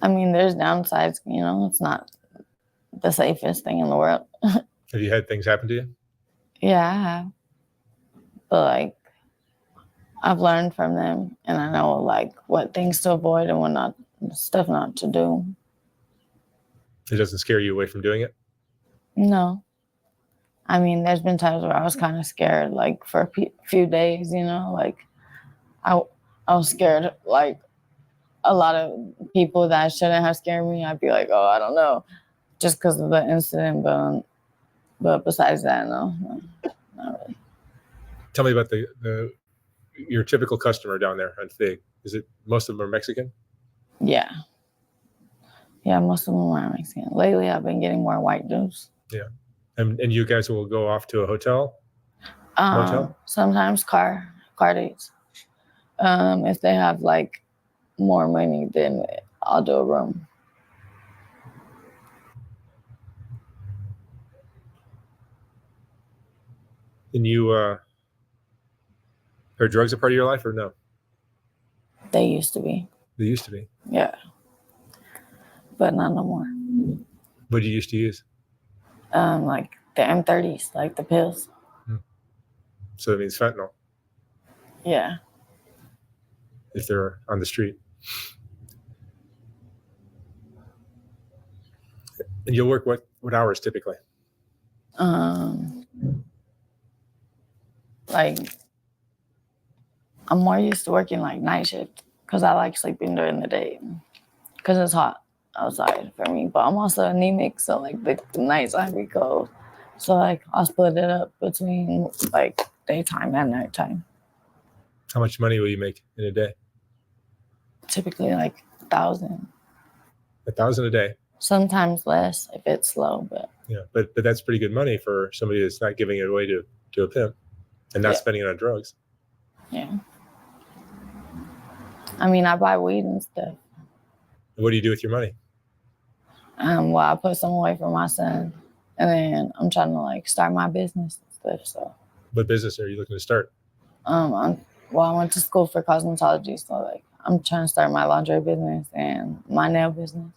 I mean, there's downsides. You know, it's not the safest thing in the world. Have you had things happen to you? Yeah, I have. But like, I've learned from them, and I know like what things to avoid and what not stuff not to do. It doesn't scare you away from doing it? No. I mean, there's been times where I was kind of scared, like for a few days, you know, like I was scared, like a lot of people that shouldn't have scared me. I'd be like, oh, I don't know, just because of the incident. But besides that, no, not really. Tell me about your typical customer down there on Fig. Is it most of them are Mexican? Yeah. Yeah, most of them are Mexican. Lately, I've been getting more white dudes. Yeah. And you guys will go off to a hotel? Motel? Sometimes car dates. If they have like more money, then I'll do a room. And you are drugs a part of your life or no? They used to be. They used to be. Yeah. But not no more. What did you used to use? Like the M30s, like the pills. So that means fentanyl Yeah. if they're on the street. And you'll work what hours typically? Like I'm more used to working like night shift because I like sleeping during the day because it's hot outside for me. But I'm also anemic, so like the nights I be cold. So like I'll split it up between like daytime and nighttime. How much money will you make in a day? Typically like 1,000. 1,000 a day. Sometimes less if it's slow, but Yeah, but that's pretty good money for somebody that's not giving it away to a pimp and not spending it on drugs. yeah. I mean, I buy weed and stuff. And what do you do with your money? Well, I put some away for my son, and then I'm trying to like start my business and stuff. So, What business are you looking to start? I went to school for cosmetology, so like I'm trying to start my laundry business and my nail business.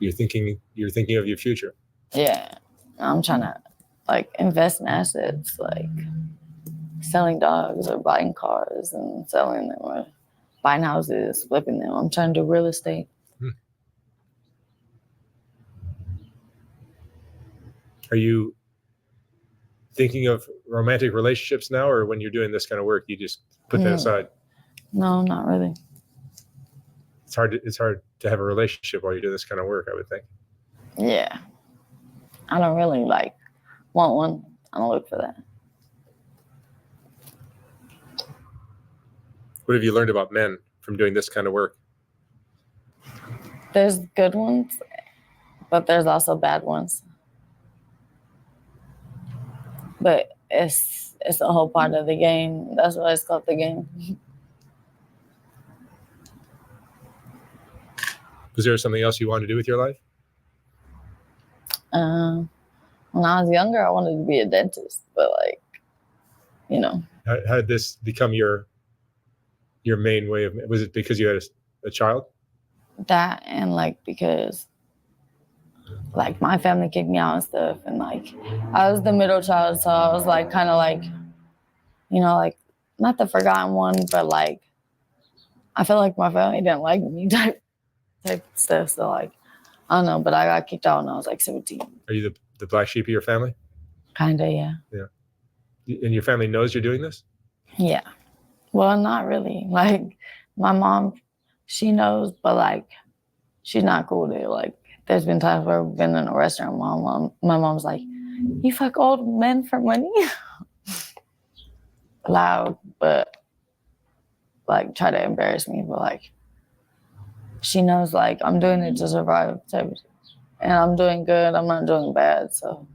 You're thinking of your future. Yeah, I'm trying to like invest in assets, like selling dogs or buying cars and selling them, or buying houses, flipping them. I'm trying to do real estate. Are you thinking of romantic relationships now, or when you're doing this kind of work, you just put that aside? No, not really. It's hard to have a relationship while you do this kind of work, I would think. Yeah, I don't really like want one. I don't look for that. What have you learned about men from doing this kind of work? There's good ones, but there's also bad ones. But it's a whole part of the game. That's why it's called the game. Was there something else you wanted to do with your life? When I was younger, I wanted to be a dentist, but like, you know. How did this become your main way of? Was it because you had a child? that, and like because like my family kicked me out and stuff, and like I was the middle child, so I was like kind of like, you know, like not the forgotten one, but like I felt like my family didn't like me type stuff. So like I don't know, but I got kicked out when I was like 17. Are you the black sheep of your family? Kinda, yeah. Yeah. And your family knows you're doing this? Yeah. Well, not really. Like my mom, she knows, but like she's not cool with it. Like there's been times where we've been in a restaurant. My mom's like, "You fuck old men for money?" Loud, but like try to embarrass me. But like she knows like I'm doing it to survive type of, and I'm doing good. I'm not doing bad. So,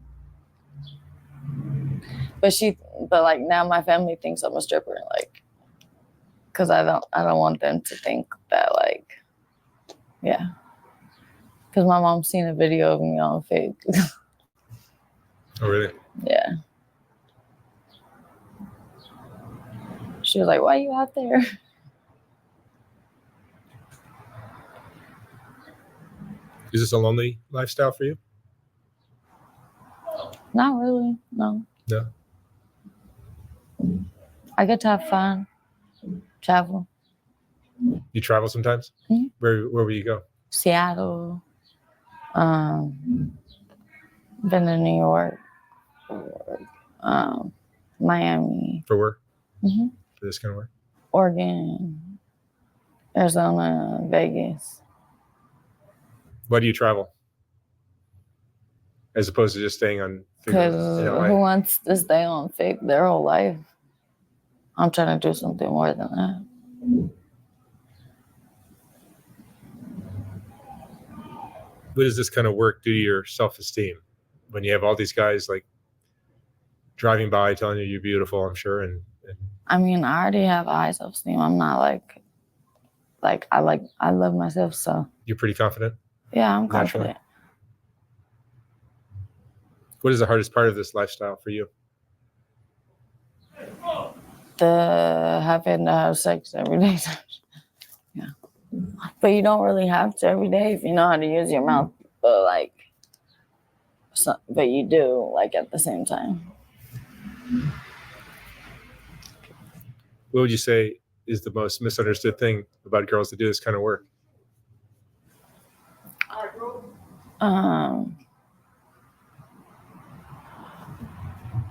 but like now my family thinks I'm a stripper. Like, cause I don't want them to think that like, yeah. Cause my mom's seen a video of me on fake. Oh, really? Yeah. She was like, "Why are you out there?" Is this a lonely lifestyle for you? Not really. No. No. I get to have fun, travel. You travel sometimes? Mhm. Where will you go? Seattle. Been to New York. Miami. For work? Hmm. For this kind of work? Oregon. Arizona. Vegas. Why do you travel? As opposed to just staying on Because in who LA? wants to stay on fake their whole life? I'm trying to do something more than that. What does this kind of work do to your self-esteem when you have all these guys like driving by telling you you're beautiful, I'm sure, and I mean, I already have high self-esteem. I'm not like I love myself, so you're pretty confident? yeah, I'm Naturally. confident. What is the hardest part of this lifestyle for you? Having to have sex every day. Yeah. But you don't really have to every day if you know how to use your mouth. But like, but you do like at the same time. What would you say is the most misunderstood thing about girls that do this kind of work?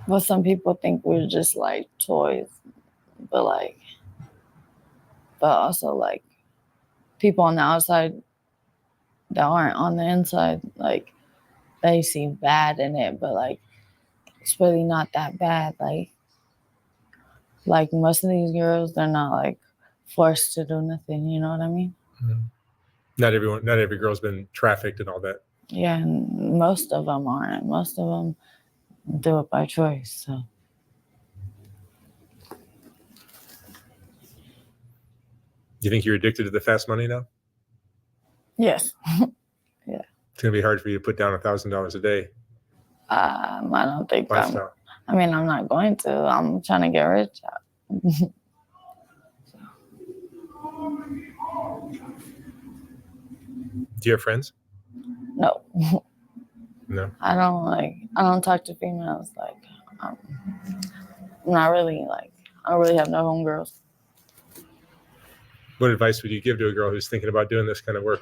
Well, some people think we're just like toys, but also like people on the outside that aren't on the inside, like they see bad in it, but like it's really not that bad. Like most of these girls, they're not like forced to do nothing. You know what I mean? Not every girl's been trafficked and all that. Yeah, and most of them aren't. Most of them do it by choice. So You think you're addicted to the fast money now? yes. Yeah. It's gonna be hard for you to put down $1,000 a day. I don't think Lifestyle. I'm not going to. I'm trying to get rich. Do you have friends? No. No. I don't talk to females. Like, I'm not really like, I don't really have no homegirls. What advice would you give to a girl who's thinking about doing this kind of work?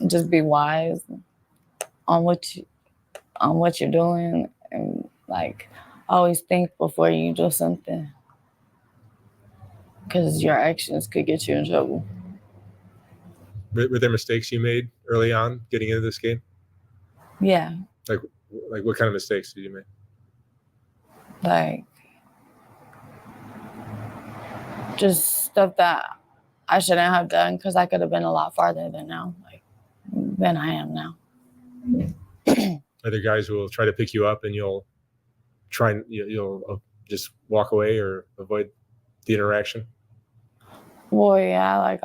Just be wise on what you're doing, and like always think before you do something, because your actions could get you in trouble. Were there mistakes you made early on getting into this game? Yeah, Like what kind of mistakes did you make? like just stuff that I shouldn't have done, because I could have been a lot farther than I am now. Are there guys who will try to pick you up and you'll just walk away or avoid the interaction? Well, yeah, like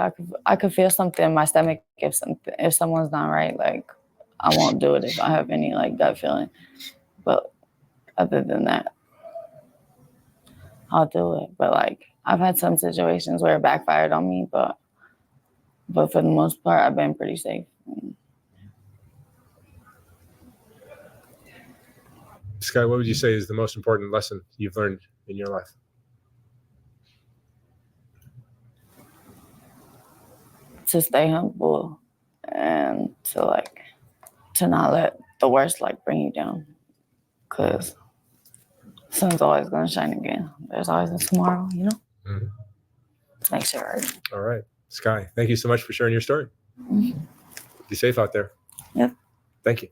I could feel something in my stomach if someone's not right. Like I won't do it if I have any like gut feeling. But other than that, I'll do it. But like I've had some situations where it backfired on me, but for the most part, I've been pretty safe. Sky, what would you say is the most important lesson you've learned in your life? To stay humble and to not let the worst bring you down, because sun's always gonna shine again. There's always a tomorrow, you know. Mm-hmm. Make sure. All right, Sky, thank you so much for sharing your story. Mm-hmm. Be safe out there. Yep. Thank you.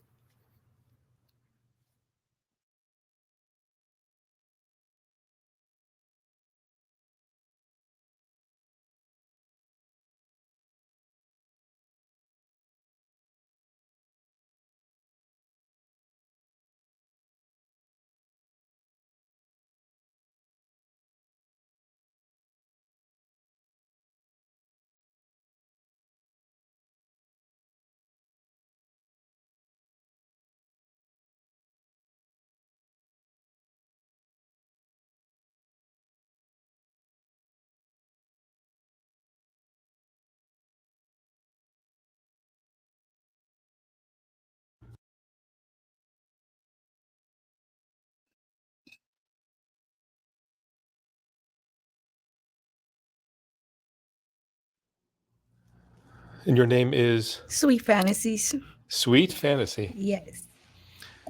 And your name is? Sweet Fantasies. Sweet Fantasy. Yes.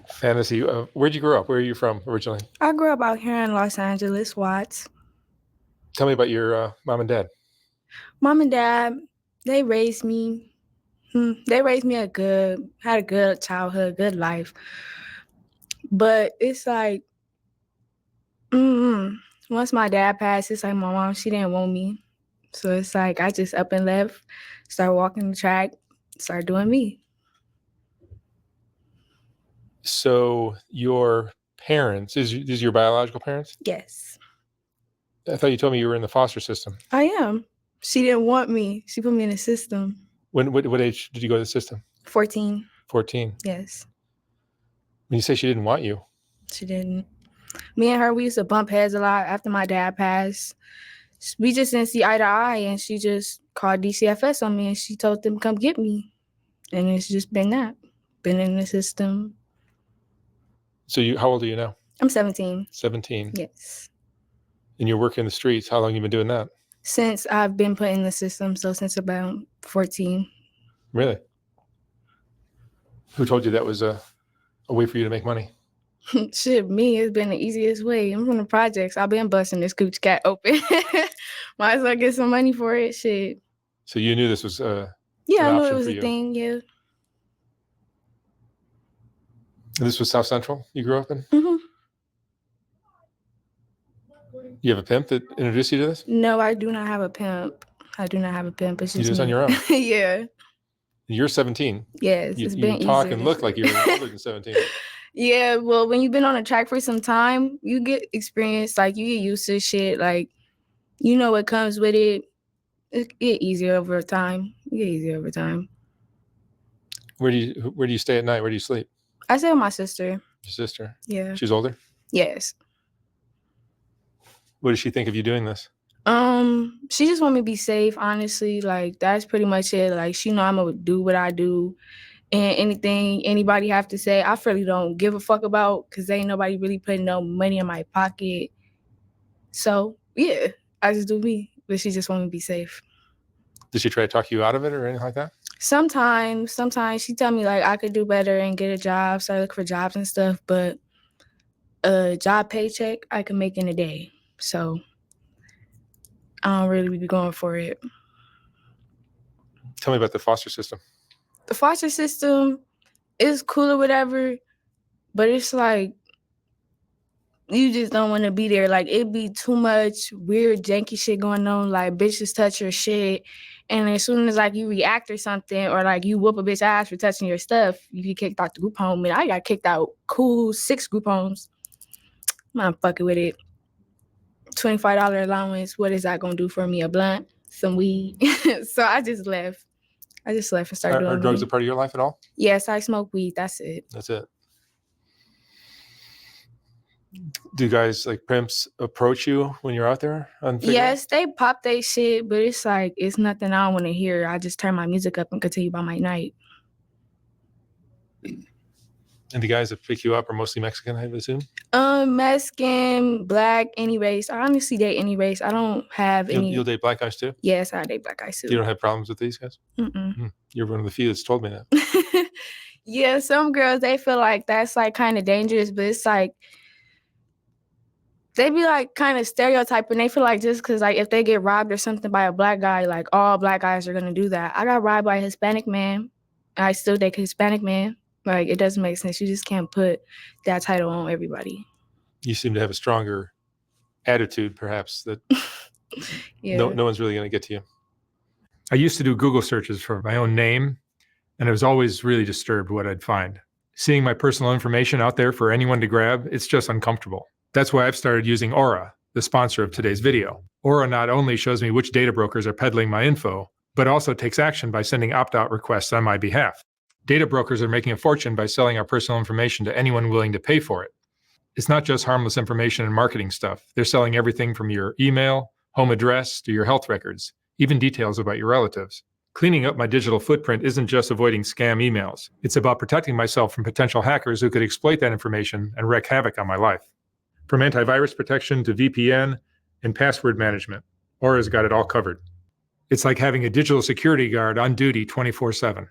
Fantasy. Where'd you grow up? Where are you from originally? I grew up out here in Los Angeles, Watts. Tell me about your mom and dad. Mom and dad, they raised me. They raised me had a good childhood, good life. But it's like, once my dad passed, it's like my mom, she didn't want me. So it's like I just up and left, started walking the track, started doing me. So your parents, these your biological parents? Yes. I thought you told me you were in the foster system. I am. She didn't want me. She put me in the system. What age did you go to the system? 14. 14. Yes. When you say she didn't want you? She didn't. Me and her, we used to bump heads a lot after my dad passed. We just didn't see eye to eye, and she just called DCFS on me, and she told them come get me. And it's just been that. Been in the system. So how old are you now? I'm 17. 17. Yes. And you're working the streets. How long have you been doing that? Since I've been put in the system, so since about 14. Really? Who told you that was a way for you to make money? Shit, me, it's been the easiest way. I'm from the projects. I've been busting this cooch cat open. Might as well get some money for it. Shit. So you knew this was yeah, an I knew option it was for a you. thing. Yeah. And this was South Central you grew up in? Mm-hmm. You have a pimp that introduced you to this? No, I do not have a pimp. I do not have a pimp. It's You just do this on me. your own? Yeah. You're 17. Yes, You it's been talk easier and than look like you're older than 17. Yeah, well, when you've been on a track for some time, you get experience. Like you get used to shit. Like you know what comes with it. It get easier over time. It get easier over time. Where do you stay at night? Where do you sleep? I stay with my sister. Your sister? Yeah. She's older? Yes. What does she think of you doing this? She just want me to be safe, honestly. Like that's pretty much it. Like she know I'm gonna do what I do. And anything anybody have to say, I really don't give a fuck about because ain't nobody really putting no money in my pocket. So yeah, I just do me. But she just want me to be safe. Did she try to talk you out of it or anything like that? Sometimes she tell me like I could do better and get a job, start looking for jobs and stuff, but a job paycheck I can make in a day. So I don't really be going for it. Tell me about the foster system. The foster system is cool or whatever, but it's like you just don't want to be there. Like it'd be too much weird janky shit going on, like bitches touch your shit. And as soon as like you react or something, or like you whoop a bitch ass for touching your stuff, you get kicked out the group home. And I got kicked out cool 6 group homes. I'm not fucking with it. $25 allowance. What is that gonna do for me? A blunt, some weed. So I just left. And started doing Are drugs me. a part of your life at all? Yes, I smoke weed. That's it. That's it. Do guys like pimps approach you when you're out there on Figure? Yes, they pop they shit, but it's like it's nothing I don't want to hear. I just turn my music up and continue by my night. And the guys that pick you up are mostly Mexican, I assume? Mexican, black, any race. I honestly date any race. I don't have any. You'll date black guys too? Yes, I date black guys too. You don't have problems with these guys? Mm-mm. You're one of the few that's told me that. Yeah, some girls, they feel like that's like kind of dangerous, but it's like they be like kind of stereotyping. They feel like just because like if they get robbed or something by a black guy, like all black guys are gonna do that. I got robbed by a Hispanic man. I still date a Hispanic man. Like it doesn't make sense. You just can't put that title on everybody. You seem to have a stronger attitude, perhaps, that Yeah. no one's really going to get to you. I used to do Google searches for my own name, and I was always really disturbed what I'd find. Seeing my personal information out there for anyone to grab, it's just uncomfortable. That's why I've started using Aura, the sponsor of today's video. Aura not only shows me which data brokers are peddling my info, but also takes action by sending opt-out requests on my behalf. Data brokers are making a fortune by selling our personal information to anyone willing to pay for it. It's not just harmless information and marketing stuff. They're selling everything from your email, home address, to your health records, even details about your relatives. Cleaning up my digital footprint isn't just avoiding scam emails. It's about protecting myself from potential hackers who could exploit that information and wreak havoc on my life. From antivirus protection to VPN and password management, Aura's got it all covered. It's like having a digital security guard on duty 24/7.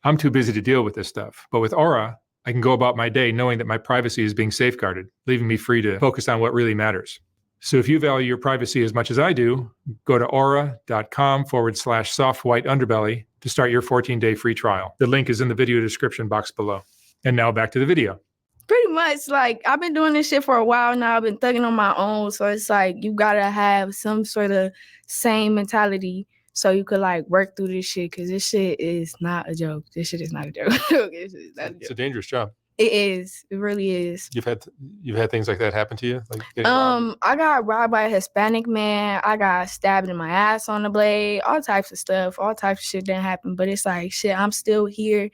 I'm too busy to deal with this stuff, but with Aura, I can go about my day knowing that my privacy is being safeguarded, leaving me free to focus on what really matters. So if you value your privacy as much as I do, go to aura.com/soft white underbelly to start your 14-day free trial. The link is in the video description box below. And now back to the video. Pretty much, like, I've been doing this shit for a while now. I've been thugging on my own. So it's like, you gotta have some sort of same mentality so you could, like, work through this shit. Because this shit is not a joke. This shit is not a joke. It's a dangerous job. It is. It really is. You've had things like that happen to you? Like getting robbed? I got robbed by a Hispanic man. I got stabbed in my ass on the blade. All types of stuff. All types of shit didn't happen. But it's like, shit, I'm still here.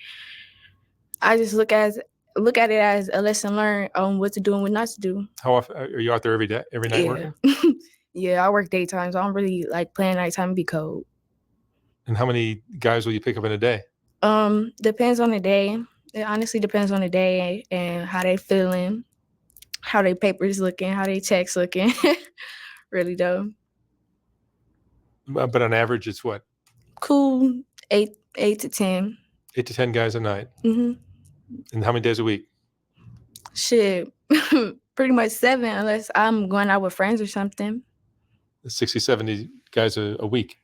I just look at it as a lesson learned on what to do and what not to do. How often are you out there every night working? Yeah, I work daytime, so I don't really like playing nighttime. Be cold. And how many guys will you pick up in a day? Depends on the day. It honestly depends on the day and how they feeling, how they papers looking, how they checks looking. Really though. But on average, it's what? Cool, 8 to 10. 8 to 10 guys a night. Mm-hmm. And how many days a week? Shit, pretty much 7 unless I'm going out with friends or something. 60, 70 guys a week.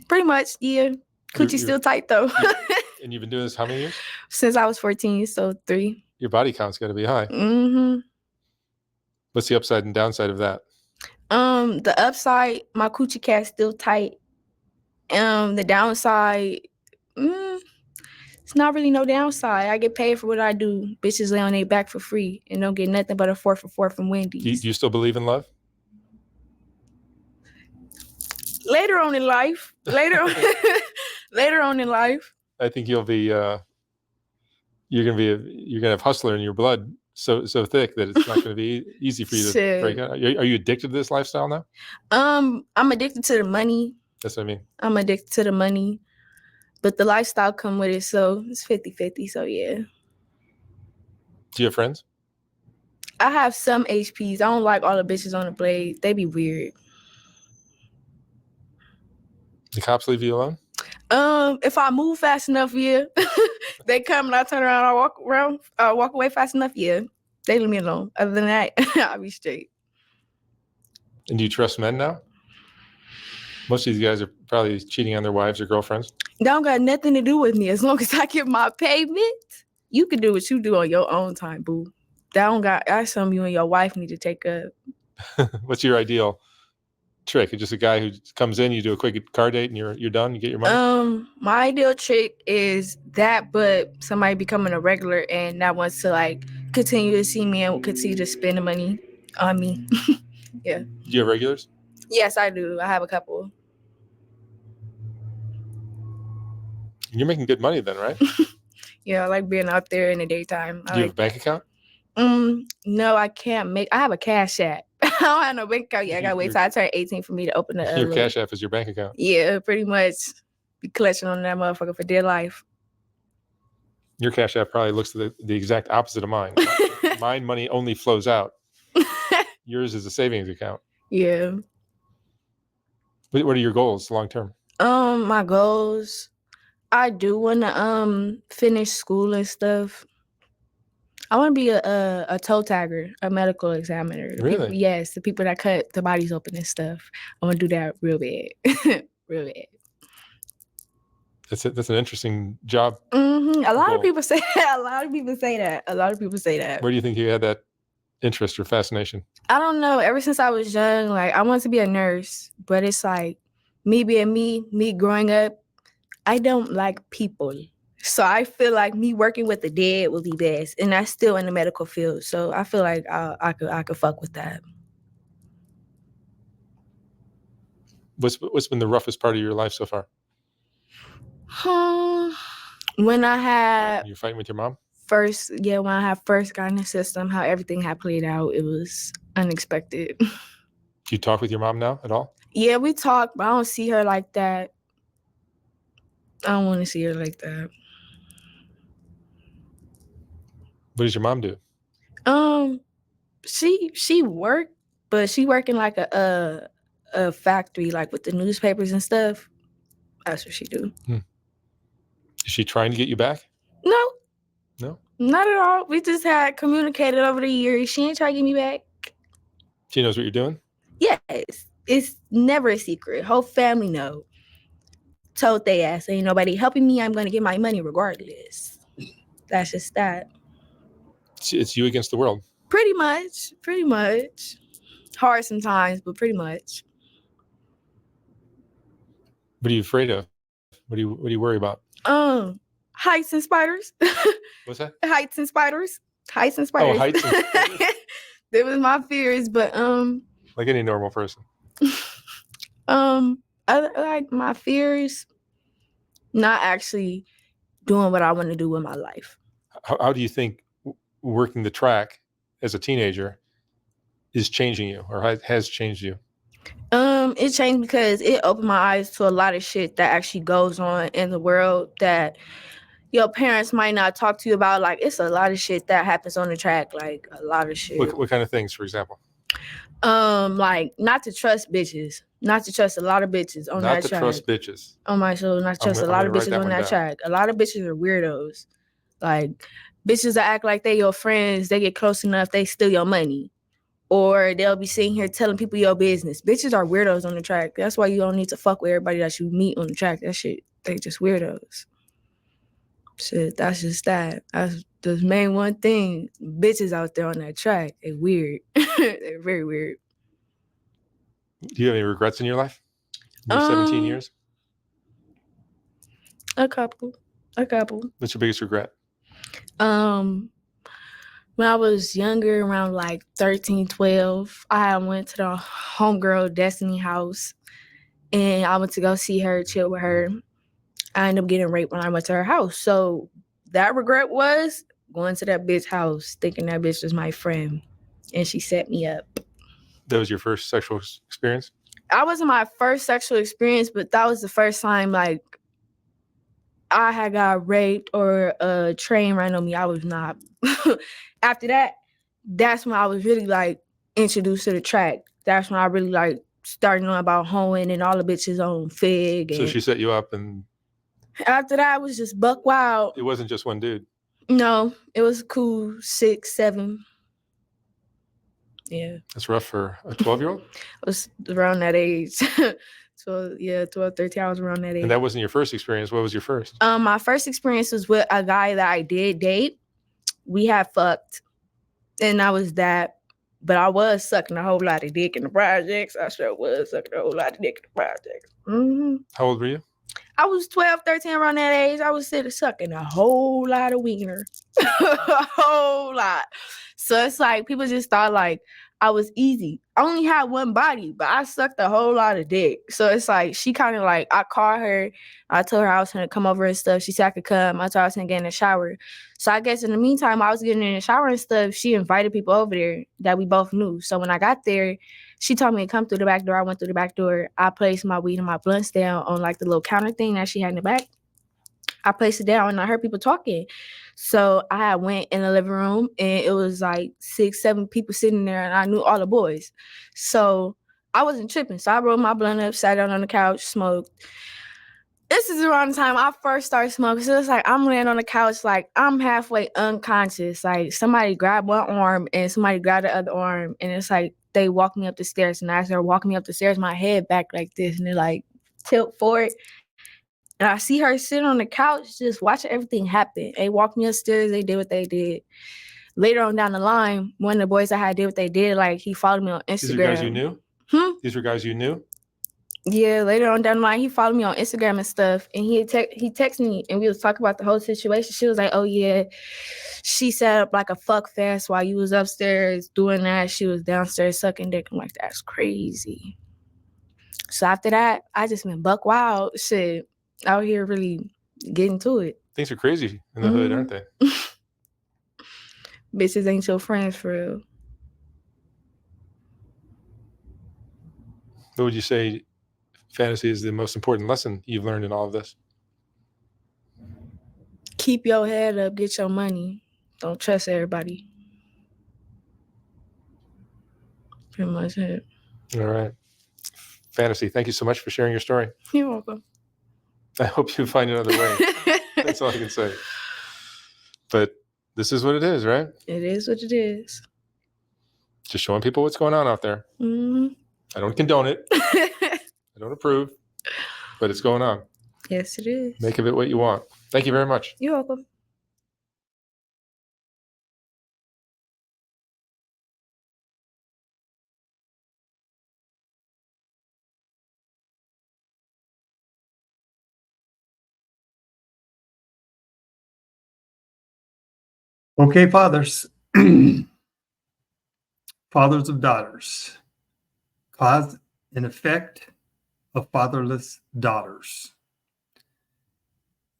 Pretty much, yeah. Coochie's still tight though. And you've been doing this how many years? Since I was 14, so 3. Your body count's got to be high. Mm-hmm. What's the upside and downside of that? The upside, my coochie cat's still tight. The downside, it's not really no downside. I get paid for what I do. Bitches lay on their back for free and don't get nothing but a 4 for 4 from Wendy's. Do you still believe in love? Later on in life. Later on in life. I think you'll be you're gonna have hustler in your blood so thick that it's not gonna be easy for you to break out. Are you addicted to this lifestyle now? I'm addicted to the money. That's what I mean. I'm addicted to the money. But the lifestyle come with it, so it's 50-50, so yeah. Do you have friends? I have some HPs. I don't like all the bitches on the blade. They be weird. The cops leave you alone? If I move fast enough, yeah. They come and I turn around, I walk away fast enough, yeah. They leave me alone. Other than that, I'll be straight. And do you trust men now? Most of these guys are probably cheating on their wives or girlfriends. That don't got nothing to do with me. As long as I get my payment, you can do what you do on your own time, boo. That's something you and your wife need to take up. What's your ideal trick? Just a guy who comes in, you do a quick car date, and you're done. You get your money. My ideal trick is that, but somebody becoming a regular and that wants to like continue to see me and continue to spend the money on me. Yeah. Do you have regulars? Yes, I do. I have a couple. You're making good money then, right? Yeah, I like being out there in the daytime. Do you have a bank account? No, I can't make. I have a Cash App. I don't have no bank account yet. I gotta wait till I turn 18 for me to open the. Your Cash App is your bank account. Yeah, pretty much. Be collecting on that motherfucker for dear life. Your Cash App probably looks the exact opposite of mine. Mine money only flows out. Yours is a savings account. Yeah. What are your goals long term? My goals. I do want to finish school and stuff. I want to be a toe tagger, a medical examiner. The Really? People, yes, the people that cut the bodies open and stuff. I want to do that real bad, real bad. That's an interesting job. A lot goal. of people say that. A lot of people say that. Where do you think you had that interest or fascination? I don't know. Ever since I was young, like I wanted to be a nurse, but it's like me being me growing up, I don't like people. So I feel like me working with the dead would be best, and that's still in the medical field. So I feel like I could fuck with that. What's been the roughest part of your life so far? When I had You're fighting with your mom? when I had first got in the system, how everything had played out, it was unexpected. Do you talk with your mom now at all? Yeah, we talk, but I don't see her like that. I don't want to see her like that. What does your mom do? She worked, but she work in like a factory, like with the newspapers and stuff. That's what she do. Is she trying to get you back? No, No? not at all. We just had communicated over the years. She ain't trying to get me back. She knows what you're doing? Yes, it's never a secret. Whole family know. Told they ass, ain't nobody helping me. I'm gonna get my money regardless. That's just that. It's you against the world. Pretty much. Hard sometimes, but pretty much. What are you afraid of? What do you worry about? Heights and spiders. What's that? Heights and spiders. Oh, heights and spiders. That was my fears, but Like any normal person. like my fears, not actually doing what I want to do with my life. How do you think working the track as a teenager is changing you or has changed you? It changed because it opened my eyes to a lot of shit that actually goes on in the world that your parents might not talk to you about. Like, it's a lot of shit that happens on the track, like a lot of shit. What kind of things, for example? Like not to trust bitches, not to trust a lot of bitches on that track. Not to trust bitches. On my show, not to trust a lot of bitches on that track. A lot of bitches are weirdos. Like, bitches that act like they your friends, they get close enough, they steal your money. Or they'll be sitting here telling people your business. Bitches are weirdos on the track. That's why you don't need to fuck with everybody that you meet on the track. That shit, they just weirdos. Shit, that's just that. That's the main one thing. Bitches out there on that track, they weird. They're very weird. Do you have any regrets in your life? Your 17 years? A couple. What's your biggest regret? When I was younger, around like 13, 12, I went to the homegirl Destiny house and I went to go see her, chill with her. I ended up getting raped when I went to her house. So that regret was going to that bitch house, thinking that bitch was my friend. And she set me up. That was your first sexual experience? I wasn't my first sexual experience, but that was the first time like I had got raped or a train ran on me. I was not. After that, that's when I was really like introduced to the track. That's when I really like started knowing about hoeing and all the bitches on Fig. So she set you up, and after that, I was just buck wild. It wasn't just one dude. No, it was cool 6, 7. Yeah. That's rough for a 12-year-old? I was around that age. 12, 13, I was around that age. And that wasn't your first experience. What was your first? My first experience was with a guy that I did date. We had fucked, and I was that. But I was sucking a whole lot of dick in the projects. I sure was sucking a whole lot of dick in the projects. Mm-hmm. How old were you? I was 12, 13, around that age. I was sitting sucking a whole lot of wiener. A whole lot. So it's like people just thought like I was easy. I only had one body, but I sucked a whole lot of dick. So it's like she kind of like, I called her, I told her I was gonna come over and stuff. She said I could come. I told her I was gonna get in the shower. So I guess in the meantime, I was getting in the shower and stuff. She invited people over there that we both knew. So when I got there, she told me to come through the back door. I went through the back door. I placed my weed and my blunts down on like the little counter thing that she had in the back. I placed it down and I heard people talking. So I went in the living room and it was like 6, 7 people sitting there and I knew all the boys. So I wasn't tripping. So I rolled my blunt up, sat down on the couch, smoked. This is around the time I first started smoking. So it's like I'm laying on the couch, like I'm halfway unconscious. Like somebody grabbed one arm and somebody grabbed the other arm. And it's like they walked me up the stairs. And as they're walking me up the stairs, my head back like this. And they're like tilt forward. And I see her sitting on the couch just watching everything happen. They walked me upstairs. They did what they did. Later on down the line, one of the boys I had did what they did. Like, he followed me on Instagram. These are guys you knew? These were guys you knew? Yeah, later on down the line, he followed me on Instagram and stuff. And he texted me, and we was talking about the whole situation. She was like, oh, yeah, she set up like a fuck fest while you was upstairs doing that. She was downstairs sucking dick. I'm like, that's crazy. So after that, I just been buck wild. Shit. Out here really getting to it. Things are crazy in the hood, aren't they? Bitches ain't your friends for real. What would you say fantasy is the most important lesson you've learned in all of this? Keep your head up, get your money. Don't trust everybody. Pretty much it. All right. Fantasy, thank you so much for sharing your story. You're welcome. I hope you find another way. That's all I can say. But this is what it is, right? It is what it is. Just showing people what's going on out there. Mm-hmm. I don't condone it. I don't approve, but it's going on. Yes, it is. Make of it what you want. Thank you very much. You're welcome. Okay, fathers. Fathers of daughters. Cause and effect of fatherless daughters.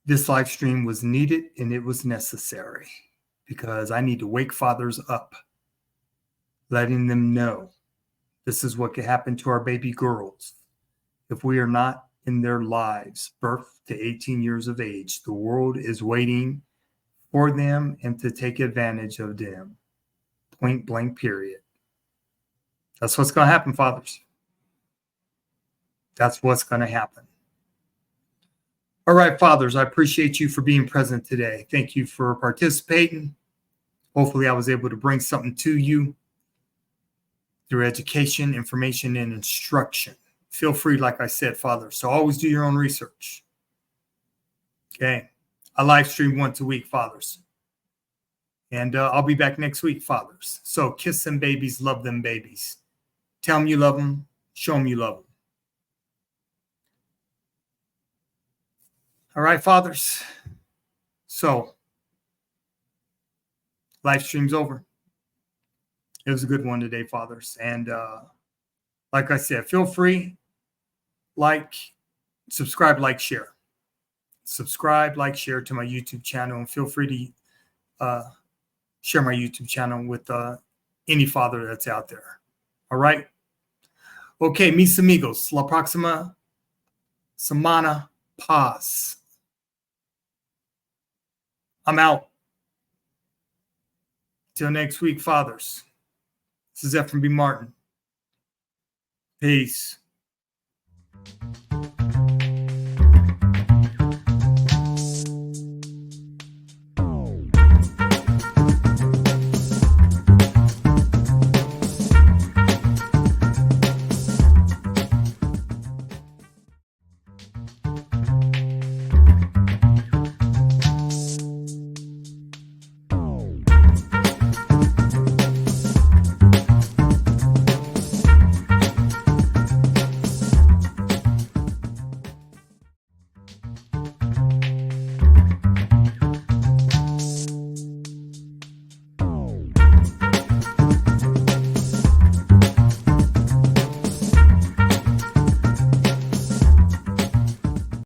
This live stream was needed and it was necessary because I need to wake fathers up, letting them know this is what could happen to our baby girls if we are not in their lives, birth to 18 years of age. The world is waiting for them and to take advantage of them. Point blank, period. That's what's going to happen, fathers. That's what's going to happen. All right, fathers, I appreciate you for being present today. Thank you for participating. Hopefully I was able to bring something to you through education, information, and instruction. Feel free, like I said, fathers, so always do your own research. Okay. I live stream once a week, fathers. And I'll be back next week, fathers. So kiss them babies, love them babies. Tell them you love them, show them you love them. All right, fathers. So live stream's over. It was a good one today, fathers. And like I said, feel free, like, subscribe, like, share. Subscribe, like, share to my YouTube channel, and feel free to share my YouTube channel with any father that's out there. All right? Okay, mis amigos, la próxima semana, paz. I'm out. Till next week, fathers. This is Ephraim B. Martin. Peace.